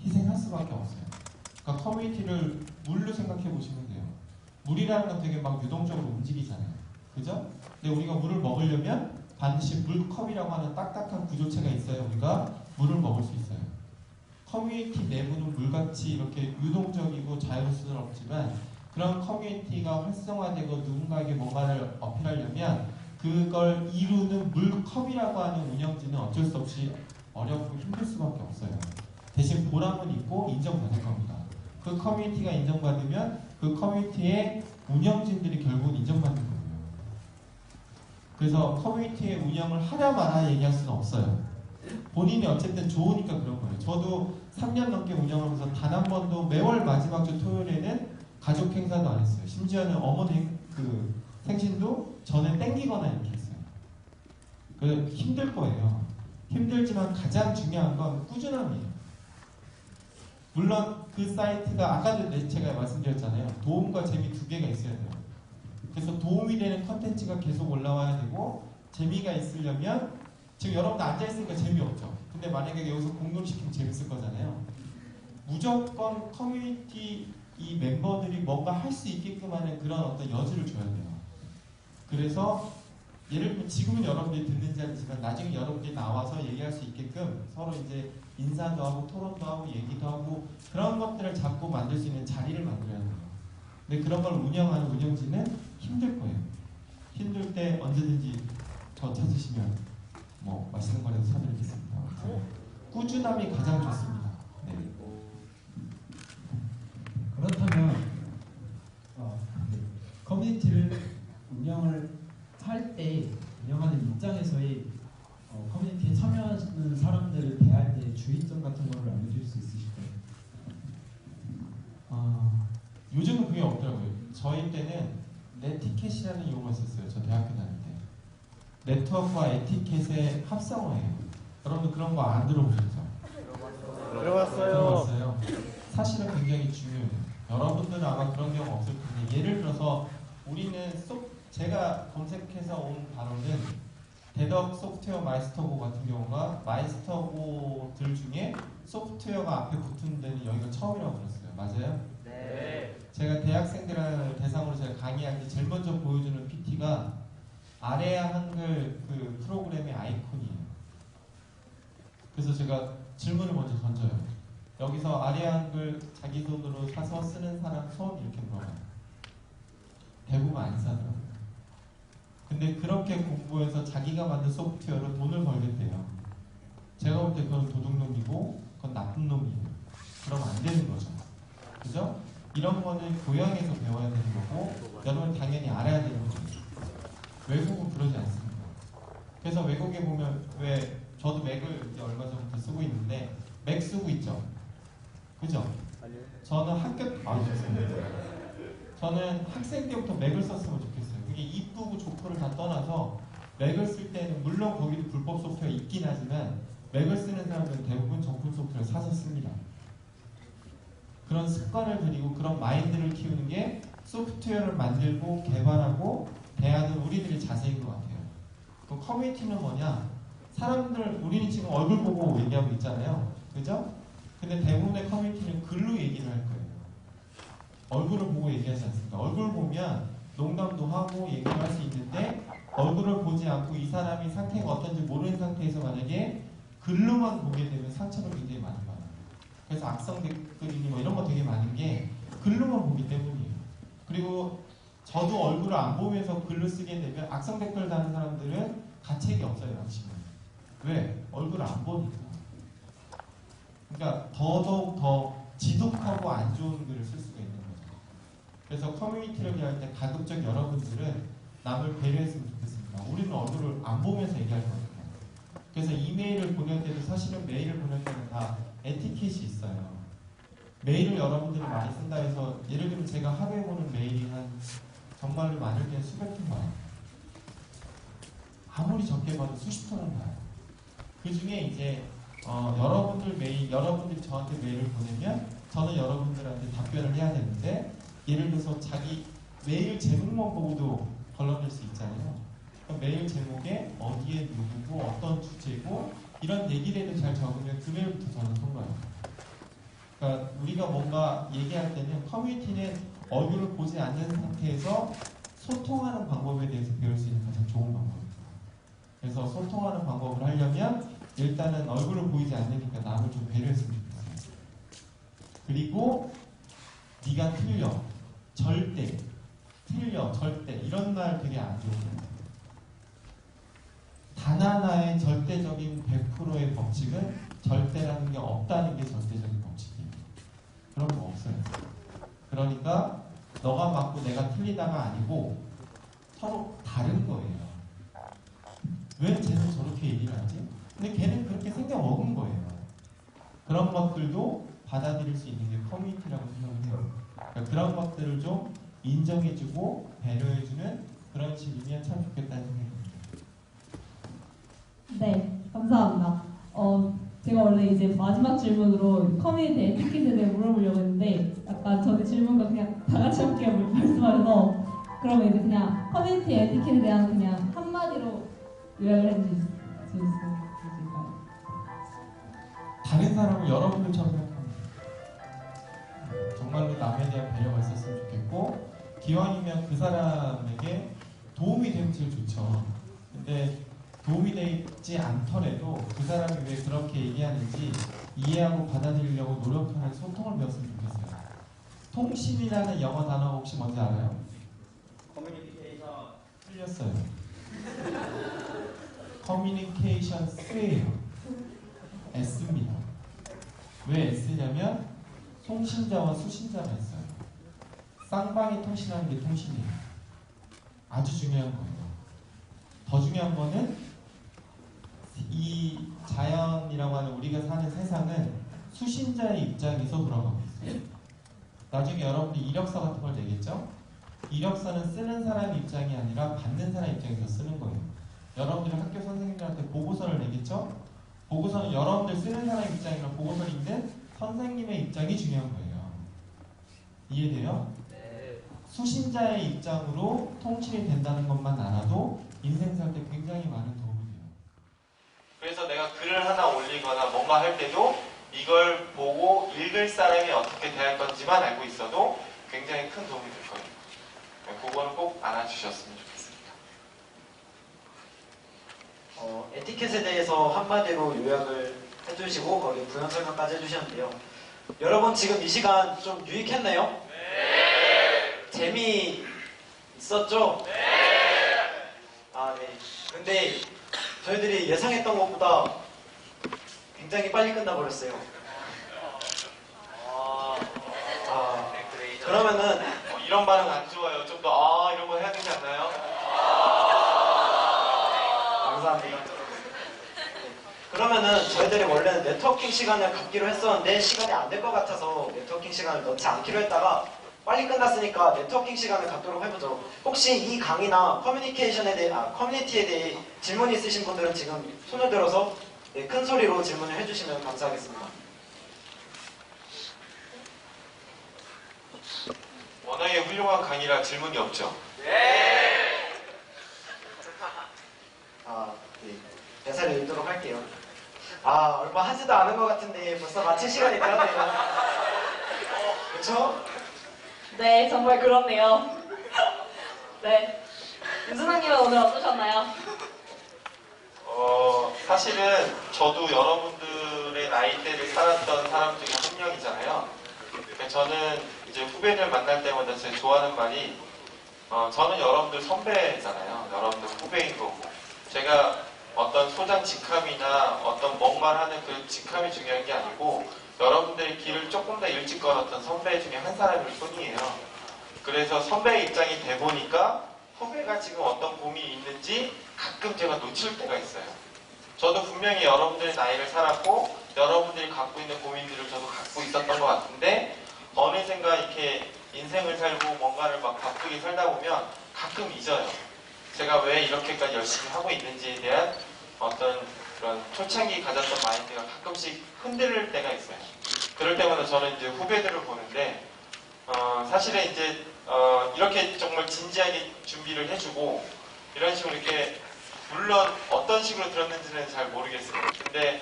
희생할 수밖에 없어요. 그러니까 커뮤니티를 물로 생각해 보시면 돼요. 물이라는 건 되게 막 유동적으로 움직이잖아요. 그죠? 근데 우리가 물을 먹으려면 반드시 물컵이라고 하는 딱딱한 구조체가 있어야 우리가 물을 먹을 수 있어요. 커뮤니티 내부는 물같이 이렇게 유동적이고 자유스럽지만 그런 커뮤니티가 활성화되고 누군가에게 뭔가를 어필하려면 그걸 이루는 물컵이라고 하는 운영진은 어쩔 수 없이 어렵고 힘들 수밖에 없어요. 대신 보람은 있고 인정받을 겁니다. 그 커뮤니티가 인정받으면 그 커뮤니티의 운영진들이 결국은 인정받는 거예요. 그래서 커뮤니티의 운영을 하냐 마냐 얘기할 수는 없어요. 본인이 어쨌든 좋으니까 그런 거예요. 저도 3년 넘게 운영하면서 단 한 번도 매월 마지막 주 토요일에는 가족 행사도 안 했어요. 심지어는 어머니 그 생신도 전에 땡기거나 이렇게 했어요. 그 힘들 거예요. 힘들지만 가장 중요한 건 꾸준함이에요. 물론 그 사이트가 아까도 제가 말씀드렸잖아요. 도움과 재미 두 개가 있어야 돼요. 그래서 도움이 되는 컨텐츠가 계속 올라와야 되고 재미가 있으려면 지금 여러분들 앉아있으니까 재미없죠. 근데 만약에 여기서 공존시키면 재밌을 거잖아요. 무조건 커뮤니티 이 멤버들이 뭔가 할 수 있게끔 하는 그런 어떤 여지를 줘야 돼요. 그래서 예를 들면 지금은 여러분들이 듣는 자리지만 나중에 여러분들이 나와서 얘기할 수 있게끔 서로 이제 인사도 하고 토론도 하고 얘기도 하고 그런 것들을 자꾸 만들 수 있는 자리를 만들어야 돼요. 근데 그런 걸 운영하는 운영진은 힘들 거예요. 힘들 때 언제든지 저 찾으시면 뭐 맛있는 거라도 사드리겠습니다. 꾸준함이 가장 좋습니다. 네.
그렇다면 커뮤니티를 운영을 할 때 운영하는 입장에서의 커뮤니티에 참여하는 사람들을 대할 때 주의점 같은 거를 알려줄 수 있으실까요?
요즘은 그게 없더라고요. 저희 때는 네티켓이라는 용어가 있었어요. 저 대학교 다닐 때. 네트워크와 에티켓의 합성어예요. 여러분 그런 거 안 들어보셨죠? 들어봤어요. 사실은 굉장히 중요해요. 여러분들은 아마 그런 경우 없을 텐데 예를 들어서 우리는 제가 검색해서 온 단어는 대덕 소프트웨어 마이스터고 같은 경우가 마이스터고들 중에 소프트웨어가 앞에 붙은 데는 여기가 처음이라고 들었어요. 맞아요?
네.
제가 대학생들을 대상으로 제가 강의할 때 제일 먼저 보여주는 PT가 아레아 한글 그 프로그램의 아이콘이에요. 그래서 제가 질문을 먼저 던져요. 여기서 아레아 한글 자기 돈으로 사서 쓰는 사람 손 이렇게 물어봐요. 대부분 안 사더라고요. 근데 그렇게 공부해서 자기가 만든 소프트웨어로 돈을 벌겠대요. 제가 볼 때 그건 도둑놈이고 그건 나쁜 놈이에요. 그러면 안 되는 거죠. 그죠? 이런 거는 교양에서 배워야 되는 거고 여러분 당연히 알아야 되는 거죠. 외국은 그러지 않습니다. 그래서 외국에 보면 왜 저도 맥을 이제 얼마 전부터 쓰고 있는데 맥 쓰고 있죠. 그죠? 저는 저는 학생 때부터 맥을 썼으면 좋겠어요. 그게 이쁘고 좋고를 다 떠나서 맥을 쓸 때는 물론 거기도 불법 소프트웨어 있긴 하지만 맥을 쓰는 사람들은 대부분 정품 소프트웨어 사서 씁니다. 그런 습관을 들이고 그런 마인드를 키우는 게 소프트웨어를 만들고 개발하고 대하는 우리들의 자세인 것 같아요. 그럼 커뮤니티는 뭐냐? 사람들, 우리는 지금 얼굴 보고 얘기하고 있잖아요. 그죠? 근데 대부분의 커뮤니티는 글로 얘기를 할 거예요. 얼굴을 보고 얘기하지 않습니까? 얼굴 보면 농담도 하고 얘기를 할 수 있는데 얼굴을 보지 않고 이 사람이 상태가 어떤지 모르는 상태에서 만약에 글로만 보게 되면 상처를 굉장히 많이 받아요. 그래서 악성 댓글이니 뭐 이런 거 되게 많은 게 글로만 보기 때문이에요. 그리고 저도 얼굴을 안 보면서 글로 쓰게 되면 악성 댓글 다는 사람들은 가책이 없어요, 당신은. 왜? 얼굴을 안 보니까. 그러니까 더더욱 더 지독하고 안 좋은 글을 쓸 수가 있는 거죠. 그래서 커뮤니티를 대할 때 가급적 여러분들은 남을 배려했으면 좋겠습니다. 우리는 얼굴을 안 보면서 얘기할 거니까. 그래서 이메일을 보낼 때도 사실은 메일을 보낼 때는 다 에티켓이 있어요. 메일을 여러분들이 많이 쓴다 해서 예를 들면 제가 하루에 보는 메일이 한 정말로 많을 때는 수백 통 와요. 아무리 적게 봐도 수십 통은 와요. 그 중에 이제 여러분들 메일, 여러분들이 저한테 메일을 보내면 저는 여러분들한테 답변을 해야 되는데 예를 들어서 자기 메일 제목만 보고도 걸러낼 수 있잖아요. 그럼 메일 제목에 어디에 누구고 어떤 주제고 이런 얘기를 잘 적으면 그 메일부터 저는 통과해요. 그러니까 우리가 뭔가 얘기할 때는 커뮤니티는 얼굴을 보지 않는 상태에서 소통하는 방법에 대해서 배울 수 있는 가장 좋은 방법입니다. 그래서 소통하는 방법을 하려면 일단은 얼굴을 보이지 않으니까 남을 좀 배려했으면 좋겠어요. 그리고 네가 틀려, 절대, 틀려, 절대 이런 말 되게 안 좋은 것 같아요. 단 하나의 절대적인 100%의 법칙은 절대라는 게 없다는 게 절대적인 법칙이에요. 그런 거 없어요. 그러니까 너가 맞고 내가 틀리다가 아니고 서로 다른 거예요. 왜 쟤는 저렇게 얘기를 하지? 근데 걔는 그렇게 생겨 먹은 거예요. 그런 것들도 받아들일 수 있는 게 커뮤니티라고 생각을 해요. 그러니까 그런 것들을 좀 인정해주고 배려해주는 그런 집이면 참 좋겠다는 생각입니다.
네, 감사합니다. 제가 원래 이제 마지막 질문으로 커뮤니티 에티켓에 대해 물어보려고 했는데 약간 저의 질문과 그냥 다 같이 함께 말씀하셔서 그러면 이제 그냥 커뮤니티 에티켓에 대한 그냥 한마디로 요약을 해주실 수 있을까요?
다른 사람을 여러분들처럼 생각합니다. 정말로 남에 대한 배려가 있었으면 좋겠고 기왕이면 그 사람에게 도움이 되면 제일 좋죠. 근데 도움이 되지 않더라도 그 사람이 왜 그렇게 얘기하는지 이해하고 받아들이려고 노력하는 소통을 배웠으면 좋겠어요. 통신이라는 영어 단어 혹시 뭔지 알아요?
커뮤니케이션.
틀렸어요. 커뮤니케이션 S예요. S입니다. 왜 S냐면 통신자와 수신자가 있어요. 쌍방이 통신하는 게 통신이에요. 아주 중요한 거예요. 더 중요한 거는 이 자연이라고 하는 우리가 사는 세상은 수신자의 입장에서 돌아가고 있어요. 나중에 여러분들이 이력서 같은 걸 내겠죠? 이력서는 쓰는 사람 입장이 아니라 받는 사람 입장에서 쓰는 거예요. 여러분들이 학교 선생님들한테 보고서를 내겠죠? 보고서는 여러분들 쓰는 사람 입장이랑 보고서를 읽는 선생님의 입장이 중요한 거예요. 이해돼요?
네.
수신자의 입장으로 통신이 된다는 것만 알아도 인생 살 때 굉장히 많은 도움이 돼요.
그래서 내가 글을 하나 올리거나 뭔가 할 때도 이걸 보고 읽을 사람이 어떻게 대할 건지만 알고 있어도 굉장히 큰 도움이 될 거예요. 그거는 꼭 알아주셨으면 좋겠습니다.
에티켓에 대해서 한마디로 요약을 해주시고 거기에 부연 설명까지 해주셨는데요. 여러분 지금 이 시간 좀 유익했나요? 네. 재미 있었죠? 네. 아, 네. 근데 저희들이 예상했던 것보다 굉장히 빨리 끝나버렸어요. 그러면은
이런 반응 안 좋아요. 좀 더 이런 거 해야 되지 않나요?
감사합니다. 그러면은 저희들이 원래는 네트워킹 시간을 갖기로 했었는데 시간이 안 될 것 같아서 네트워킹 시간을 넣지 않기로 했다가 빨리 끝났으니까 네트워킹 시간을 갖도록 해보죠. 혹시 이 강의나 커뮤니케이션에 대해, 커뮤니티에 대해 질문이 있으신 분들은 지금 손을 들어서 큰 소리로 질문을 해주시면 감사하겠습니다.
워낙에 훌륭한 강의라 질문이 없죠? 네!
네. 대사를 읽도록 할게요. 얼마 하지도 않은 것 같은데 벌써 마칠 시간이 되었네요. 그렇죠?
네, 정말 그렇네요. 네. 윤순아님은 오늘 어떠셨나요?
사실은 저도 여러분들의 나이대를 살았던 사람 중에 한 명이잖아요. 그러니까 저는 이제 후배들 만날 때마다 제가 좋아하는 말이 저는 여러분들 선배잖아요. 여러분들 후배인 거고 제가 어떤 소장 직함이나 어떤 뭔가를 하는 그 직함이 중요한 게 아니고 여러분들의 길을 조금 더 일찍 걸었던 선배 중에 한 사람일 뿐이에요. 그래서 선배의 입장이 돼 보니까 후배가 지금 어떤 고민이 있는지 가끔 제가 놓칠 때가 있어요. 저도 분명히 여러분들의 나이를 살았고 여러분들이 갖고 있는 고민들을 저도 갖고 있었던 것 같은데 어느샌가 이렇게 인생을 살고 뭔가를 막 바쁘게 살다 보면 가끔 잊어요. 제가 왜 이렇게까지 열심히 하고 있는지에 대한 어떤 그런 초창기 가졌던 마인드가 가끔씩 흔들릴 때가 있어요. 그럴 때마다 저는 이제 후배들을 보는데 사실은 이제 이렇게 정말 진지하게 준비를 해주고 이런 식으로 이렇게 물론 어떤 식으로 들었는지는 잘 모르겠어요. 근데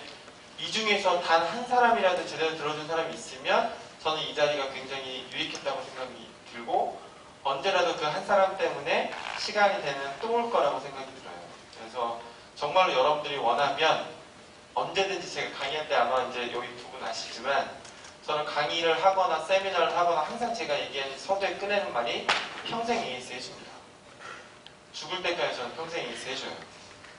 이 중에서 단 한 사람이라도 제대로 들어준 사람이 있으면 저는 이 자리가 굉장히 유익했다고 생각이 들고 언제라도 그 한 사람 때문에 시간이 되면 또 올 거라고 생각이 들어요. 그래서 정말로 여러분들이 원하면 언제든지 제가 강의할 때 아마 이제 여기 두 분 아시지만 저는 강의를 하거나 세미나를 하거나 항상 제가 얘기하는 서두에 꺼내는 말이 평생 AS 해줍니다. 죽을 때까지 저는 평생 AS 해줘요.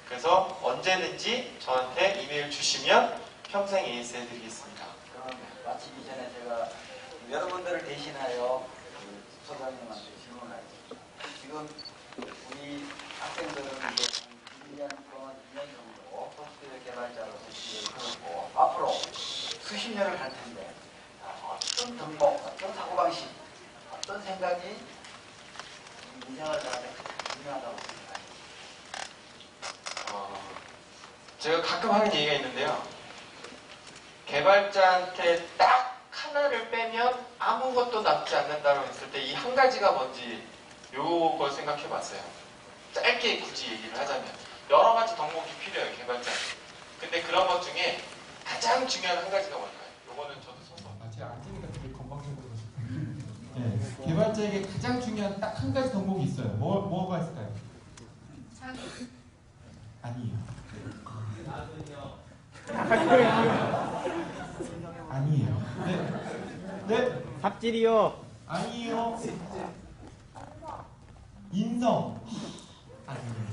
그래서 언제든지 저한테 이메일 주시면 평생 AS 해드리겠습니다.
그럼 마치기 전에 제가 여러분들을 대신하여 소장님한테 질문을 하겠습니다. 지금 우리 학생들은 이제 1년 동안 2년 정도 소프트웨어 개발자로서 일을 하고 앞으로 수십 년을 갈 텐데 어떤 덕목, 어떤 사고방식, 어떤 생각이 인생을 가는데 가장 중요하다고 생각합니다.
제가 가끔 하는 얘기가 있는데요. 개발자한테 딱 하나를 빼면 아무것도 남지 않는다고 했을 때 이 한 가지가 뭔지 요걸 생각해 봤어요. 짧게 굳이 얘기를 하자면 여러 가지 덕목이 필요해요, 개발자. 근데 그런 것 중에 가장 중요한 한 가지가 뭘까요? 요거는 저도 서서
제가 앉으니까 되게 건방져보이고 싶어요. 네, 개발자에게 가장 중요한 딱 한 가지 덕목이 있어요. 뭐가 있을까요? 아니에요. 아니에요. 네.
삽질이요.
아니에요. 인성. 아니에요.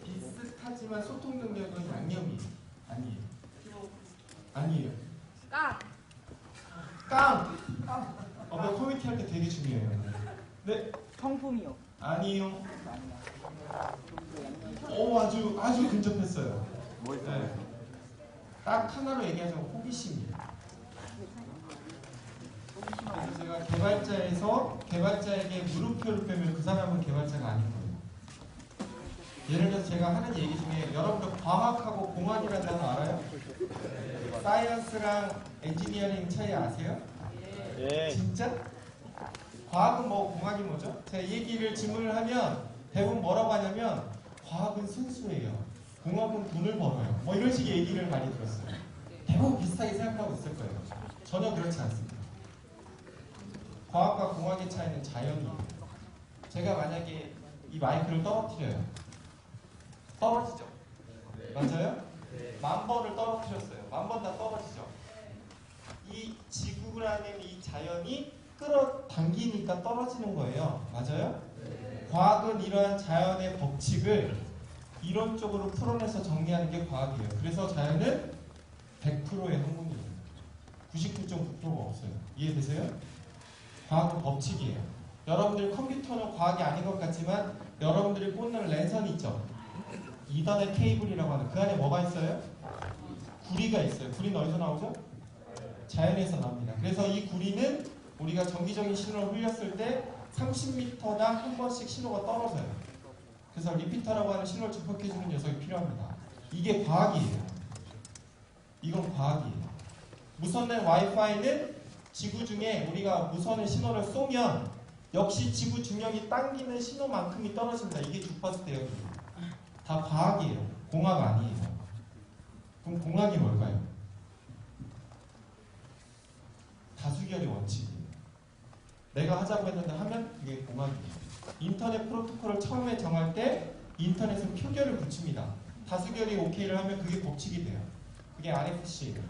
비슷하지만 소통 능력은 양념이에요. 아니에요. 아니에요. 깡. 커뮤니티 할 때 되게 중요해요. 네.
성품이요.
아니요. 아주 근접했어요. 네. 딱 하나로 얘기하자면 호기심이에요. 그래서 제가 개발자에게 물음표를 빼면 그 사람은 개발자가 아닌 거예요. 예를 들어서 제가 하는 얘기 중에 여러분들 과학하고 공학이라는 단어 알아요? 사이언스랑 엔지니어링 차이 아세요?
예.
진짜? 과학은 뭐, 공학이 뭐죠? 제가 이 얘기를 질문을 하면 대부분 뭐라고 하냐면 과학은 순수해요. 공학은 돈을 벌어요. 뭐 이런 식의 얘기를 많이 들었어요. 대부분 비슷하게 생각하고 있을 거예요. 전혀 그렇지 않습니다. 과학과 공학의 차이는 자연이에요. 제가 만약에 이 마이크를 떨어뜨려요. 떨어지죠? 맞아요? 10,000번을 떨어뜨렸어요. 10,000번 다 떨어지죠? 이 지구라는 이 자연이 끌어당기니까 떨어지는 거예요. 맞아요? 과학은 이러한 자연의 법칙을 이론적으로 풀어내서 정리하는 게 과학이에요. 그래서 자연은 100%의 학문이에요. 99.9%가 없어요. 이해되세요? 과학은 법칙이에요. 여러분들 컴퓨터는 과학이 아닌 것 같지만 여러분들이 꽂는 랜선 있죠? 이더넷 케이블이라고 하는 그 안에 뭐가 있어요? 구리가 있어요. 구리는 어디서 나오죠? 자연에서 나옵니다. 그래서 이 구리는 우리가 정기적인 신호를 흘렸을 때 30m당 한 번씩 신호가 떨어져요. 그래서 리피터라고 하는 신호를 증폭해주는 녀석이 필요합니다. 이게 과학이에요. 이건 과학이에요. 무선된 와이파이는 지구 중에 우리가 무선의 신호를 쏘면 역시 지구 중력이 당기는 신호만큼이 떨어집니다. 이게 주파수 대역이에요. 다 과학이에요. 공학 아니에요. 그럼 공학이 뭘까요? 다수결의 원칙이에요. 내가 하자고 했는데 하면 그게 공학이에요. 인터넷 프로토콜을 처음에 정할 때 인터넷은 표결을 붙입니다. 다수결이 OK를 하면 그게 법칙이 돼요. 그게 RFC예요.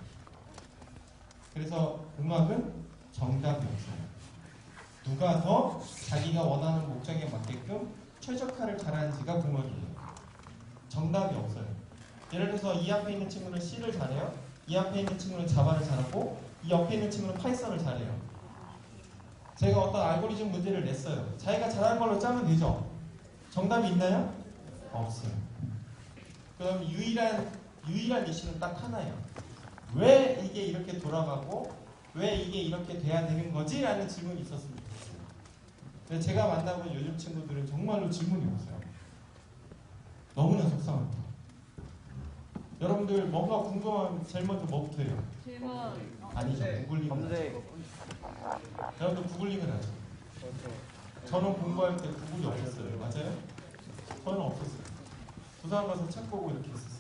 그래서 공학은 정답이 없어요. 누가 더 자기가 원하는 목적에 맞게끔 최적화를 잘하는지가 공학이에요. 정답이 없어요. 예를 들어서 이 앞에 있는 친구는 C를 잘해요. 이 앞에 있는 친구는 자바를 잘하고 이 옆에 있는 친구는 파이썬을 잘해요. 제가 어떤 알고리즘 문제를 냈어요. 자기가 잘하는 걸로 짜면 되죠. 정답이 있나요? 없어요. 그럼 유일한 이슈는 딱 하나예요. 왜 이게 이렇게 돌아가고 왜 이게 이렇게 돼야 되는 거지? 라는 질문이 있었으면 좋겠어요. 근데 제가 만나본 요즘 친구들은 정말로 질문이 없어요. 너무나 속상합니다. 여러분들 뭔가 궁금하면 제일 먼저 뭐부터 해요?
질문.
아니죠. 구글링을 하죠. 여러분들 구글링을 하죠. 저는 공부할 때 구글이 없었어요. 맞아요? 저는 없었어요. 도서관 가서 책 보고 이렇게 했었어요.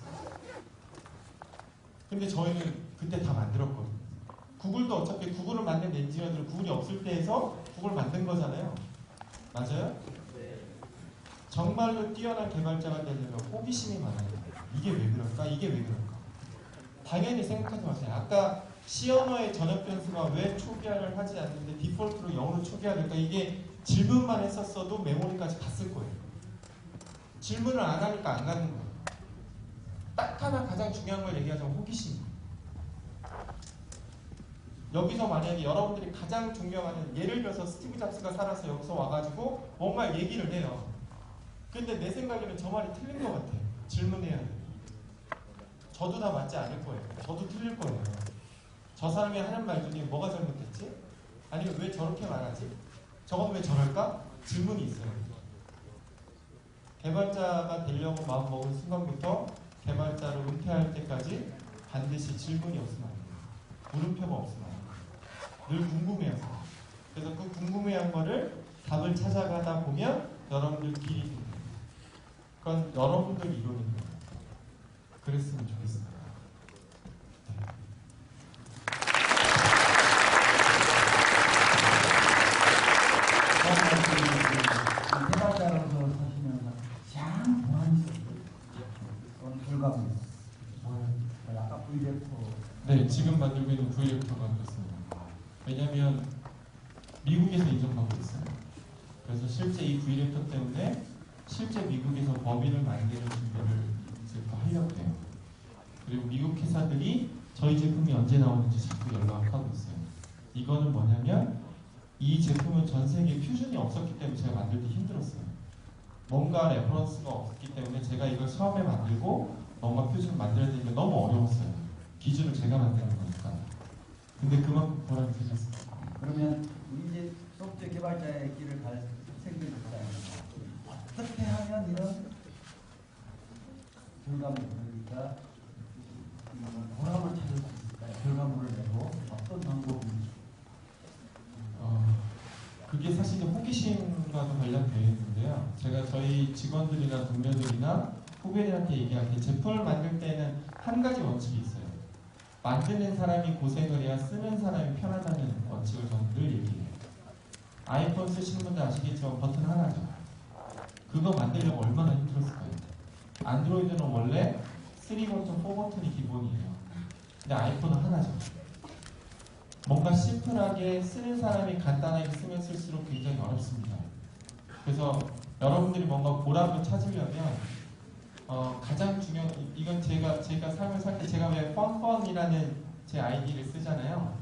근데 저희는 그때 다 만들었거든요. 구글도 어차피 구글을 만든 엔지니어들은 구글이 없을 때 해서 구글 만든 거잖아요. 맞아요? 정말로 뛰어난 개발자가 되려면 호기심이 많아요. 이게 왜 그럴까? 이게 왜 그럴까? 당연히 생각하지 마세요. 아까 C 언어의 전역 변수가 왜 초기화를 하지 않는데 디폴트로 0으로 초기화될까? 이게 질문만 했었어도 메모리까지 갔을 거예요. 질문을 안 하니까 안 가는 거예요. 딱 하나 가장 중요한 걸 얘기하자면 호기심. 여기서 만약에 여러분들이 가장 존경하는 예를 들어서 스티브 잡스가 살아서 여기서 와가지고 뭔가 얘기를 해요. 근데 내 생각에는 저 말이 틀린 것 같아. 질문해야 돼. 저도 다 맞지 않을 거예요. 저도 틀릴 거예요. 저 사람이 하는 말 중에 뭐가 잘못됐지? 아니면 왜 저렇게 말하지? 저건 왜 저럴까? 질문이 있어요. 개발자가 되려고 마음먹은 순간부터 개발자를 은퇴할 때까지 반드시 질문이 없으면 안 돼요. 물음표가 없으면 안 돼요. 늘 궁금해하세요. 그래서 그 궁금해한 거를 답을 찾아가다 보면 여러분들 길이 됩니다. 그건 여러분들 이론입니다. 그랬으면 좋겠습니다.
개발자로서 사시면서 참 보람이 있어요. 그런 결과물. 아까 V렉터.
네, 지금 만들고 있는 V렉터가 그렇습니다. 왜냐하면 미국에서 인정받고 있어요. 그래서 실제 이 V렉터 때문에 실제 미국에서 법인을 만드는 준비를 이제 하려고 해요. 그리고 미국 회사들이 저희 제품이 언제 나오는지 자꾸 연락하고 있어요. 이거는 뭐냐면 이 제품은 전 세계에 표준이 없었기 때문에 제가 만들기 힘들었어요. 뭔가 레퍼런스가 없기 때문에 제가 이걸 처음에 만들고 뭔가 표준을 만들어야 되는 게 너무 어려웠어요. 기준을 제가 만드는 거니까. 근데 그만큼 보람이 되셨어요.
그러면 우리 이제 소프트웨어 개발자의 길을 갈 학생들 있잖아요. 어떻게 하면 이런 결과물, 그러니까 보람을 찾을 수 있을까요? 결과물을 내고 어떤 방법인지.
그게 사실 호기심과도 관련되어 있는데 있는데요. 제가 저희 직원들이나 동료들이나 후배들한테 얘기할 때 제품을 만들 때는 한 가지 원칙이 있어요. 만드는 사람이 고생을 해야 쓰는 사람이 편하다는 원칙을 저는 늘 얘기해요. 아이폰 쓰시는 분들 아시겠지만 버튼 하나죠. 그거 만들려면 얼마나 힘들었을까요? 안드로이드는 원래 3버튼, 4버튼이 기본이에요. 근데 아이폰은 하나죠. 뭔가 심플하게 쓰는 사람이 간단하게 쓰면 쓸수록 굉장히 어렵습니다. 그래서 여러분들이 뭔가 보람을 찾으려면 가장 중요한 이건 제가 삶을 살 때 제가 왜 펀펀이라는 제 아이디를 쓰잖아요.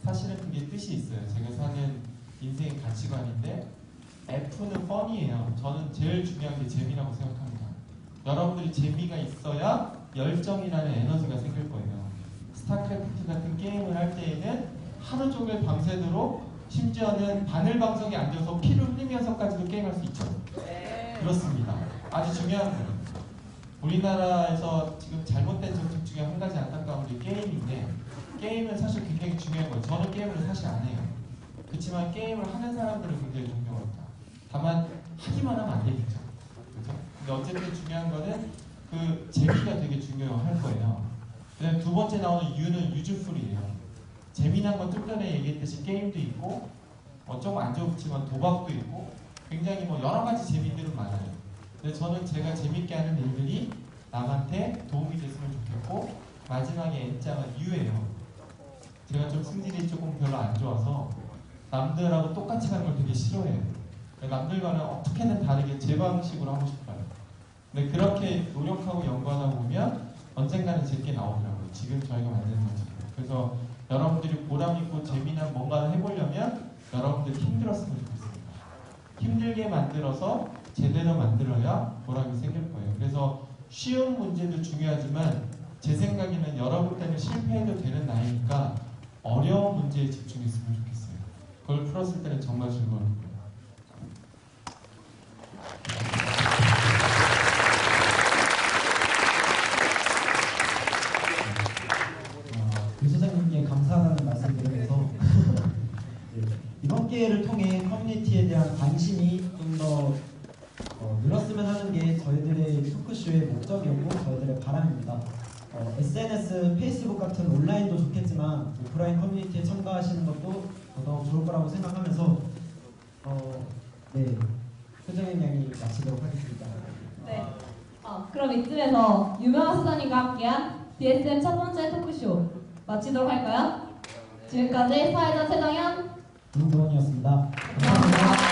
사실은 그게 뜻이 있어요. 제가 사는 인생의 가치관인데 F는 펀이에요. 저는 제일 중요한 게 재미라고 생각합니다. 여러분들이 재미가 있어야 열정이라는 에너지가 생길 거예요. 스타크래프트 같은 게임을 할 때에는 하루 종일 밤새도록 심지어는 바늘 방석에 앉아서 피를 흘리면서까지도 게임할 수 있죠. 그렇습니다. 아주 중요한 거예요. 우리나라에서 지금 잘못된 정책 중에 한 가지 안타까운 게 게임인데 게임은 사실 굉장히 중요한 거예요. 저는 게임을 사실 안 해요. 그렇지만 게임을 하는 사람들은 굉장히 존경합니다. 다만 하기만 하면 안 되겠죠. 그렇죠? 근데 어쨌든 중요한 거는 그 재미가 되게 중요할 거예요. 그다음에 두 번째 나오는 U는 유즈풀이에요. 재미난 건 좀 전에 얘기했듯이 게임도 있고 좀 안 좋지만 도박도 있고 굉장히 뭐 여러 가지 재미들은 많아요. 근데 저는 제가 재밌게 하는 일들이 남한테 도움이 됐으면 좋겠고 마지막에 N장은 U예요. 제가 좀 승질이 조금 별로 안 좋아서 남들하고 똑같이 하는 걸 되게 싫어해요. 남들과는 어떻게든 다르게 제 방식으로 하고 싶어요. 근데 그렇게 노력하고 연구하다 보면 언젠가는 제게 나오더라고요. 지금 저희가 만드는 거죠. 그래서 여러분들이 보람있고 재미난 뭔가를 해보려면 여러분들이 힘들었으면 좋겠습니다. 힘들게 만들어서 제대로 만들어야 보람이 생길 거예요. 그래서 쉬운 문제도 중요하지만 제 생각에는 여러분 때문에 실패해도 되는 나이니까 어려운 문제에 집중했으면 좋겠어요. 그걸 풀었을 때는 정말 즐거울 거예요.
유 소장님께 감사하다는 말씀드리면서 이번 기회를 통해 커뮤니티에 대한 관심이 좀 더 늘었으면 하는 게 저희들의 토크쇼의 목적이었고 저희들의 바람입니다. SNS, 페이스북 같은 온라인도 좋겠지만 오프라인 커뮤니티에 참가하시는 것도 더더욱 좋을 거라고 생각하면서 네, 표정의 양이 마치도록 하겠습니다.
네. 그럼 이쯤에서 유명한 수사님과 함께한 DSM 첫 번째 토크쇼 마치도록 할까요? 지금까지 사회자 최정현,
김동원이었습니다.
감사합니다.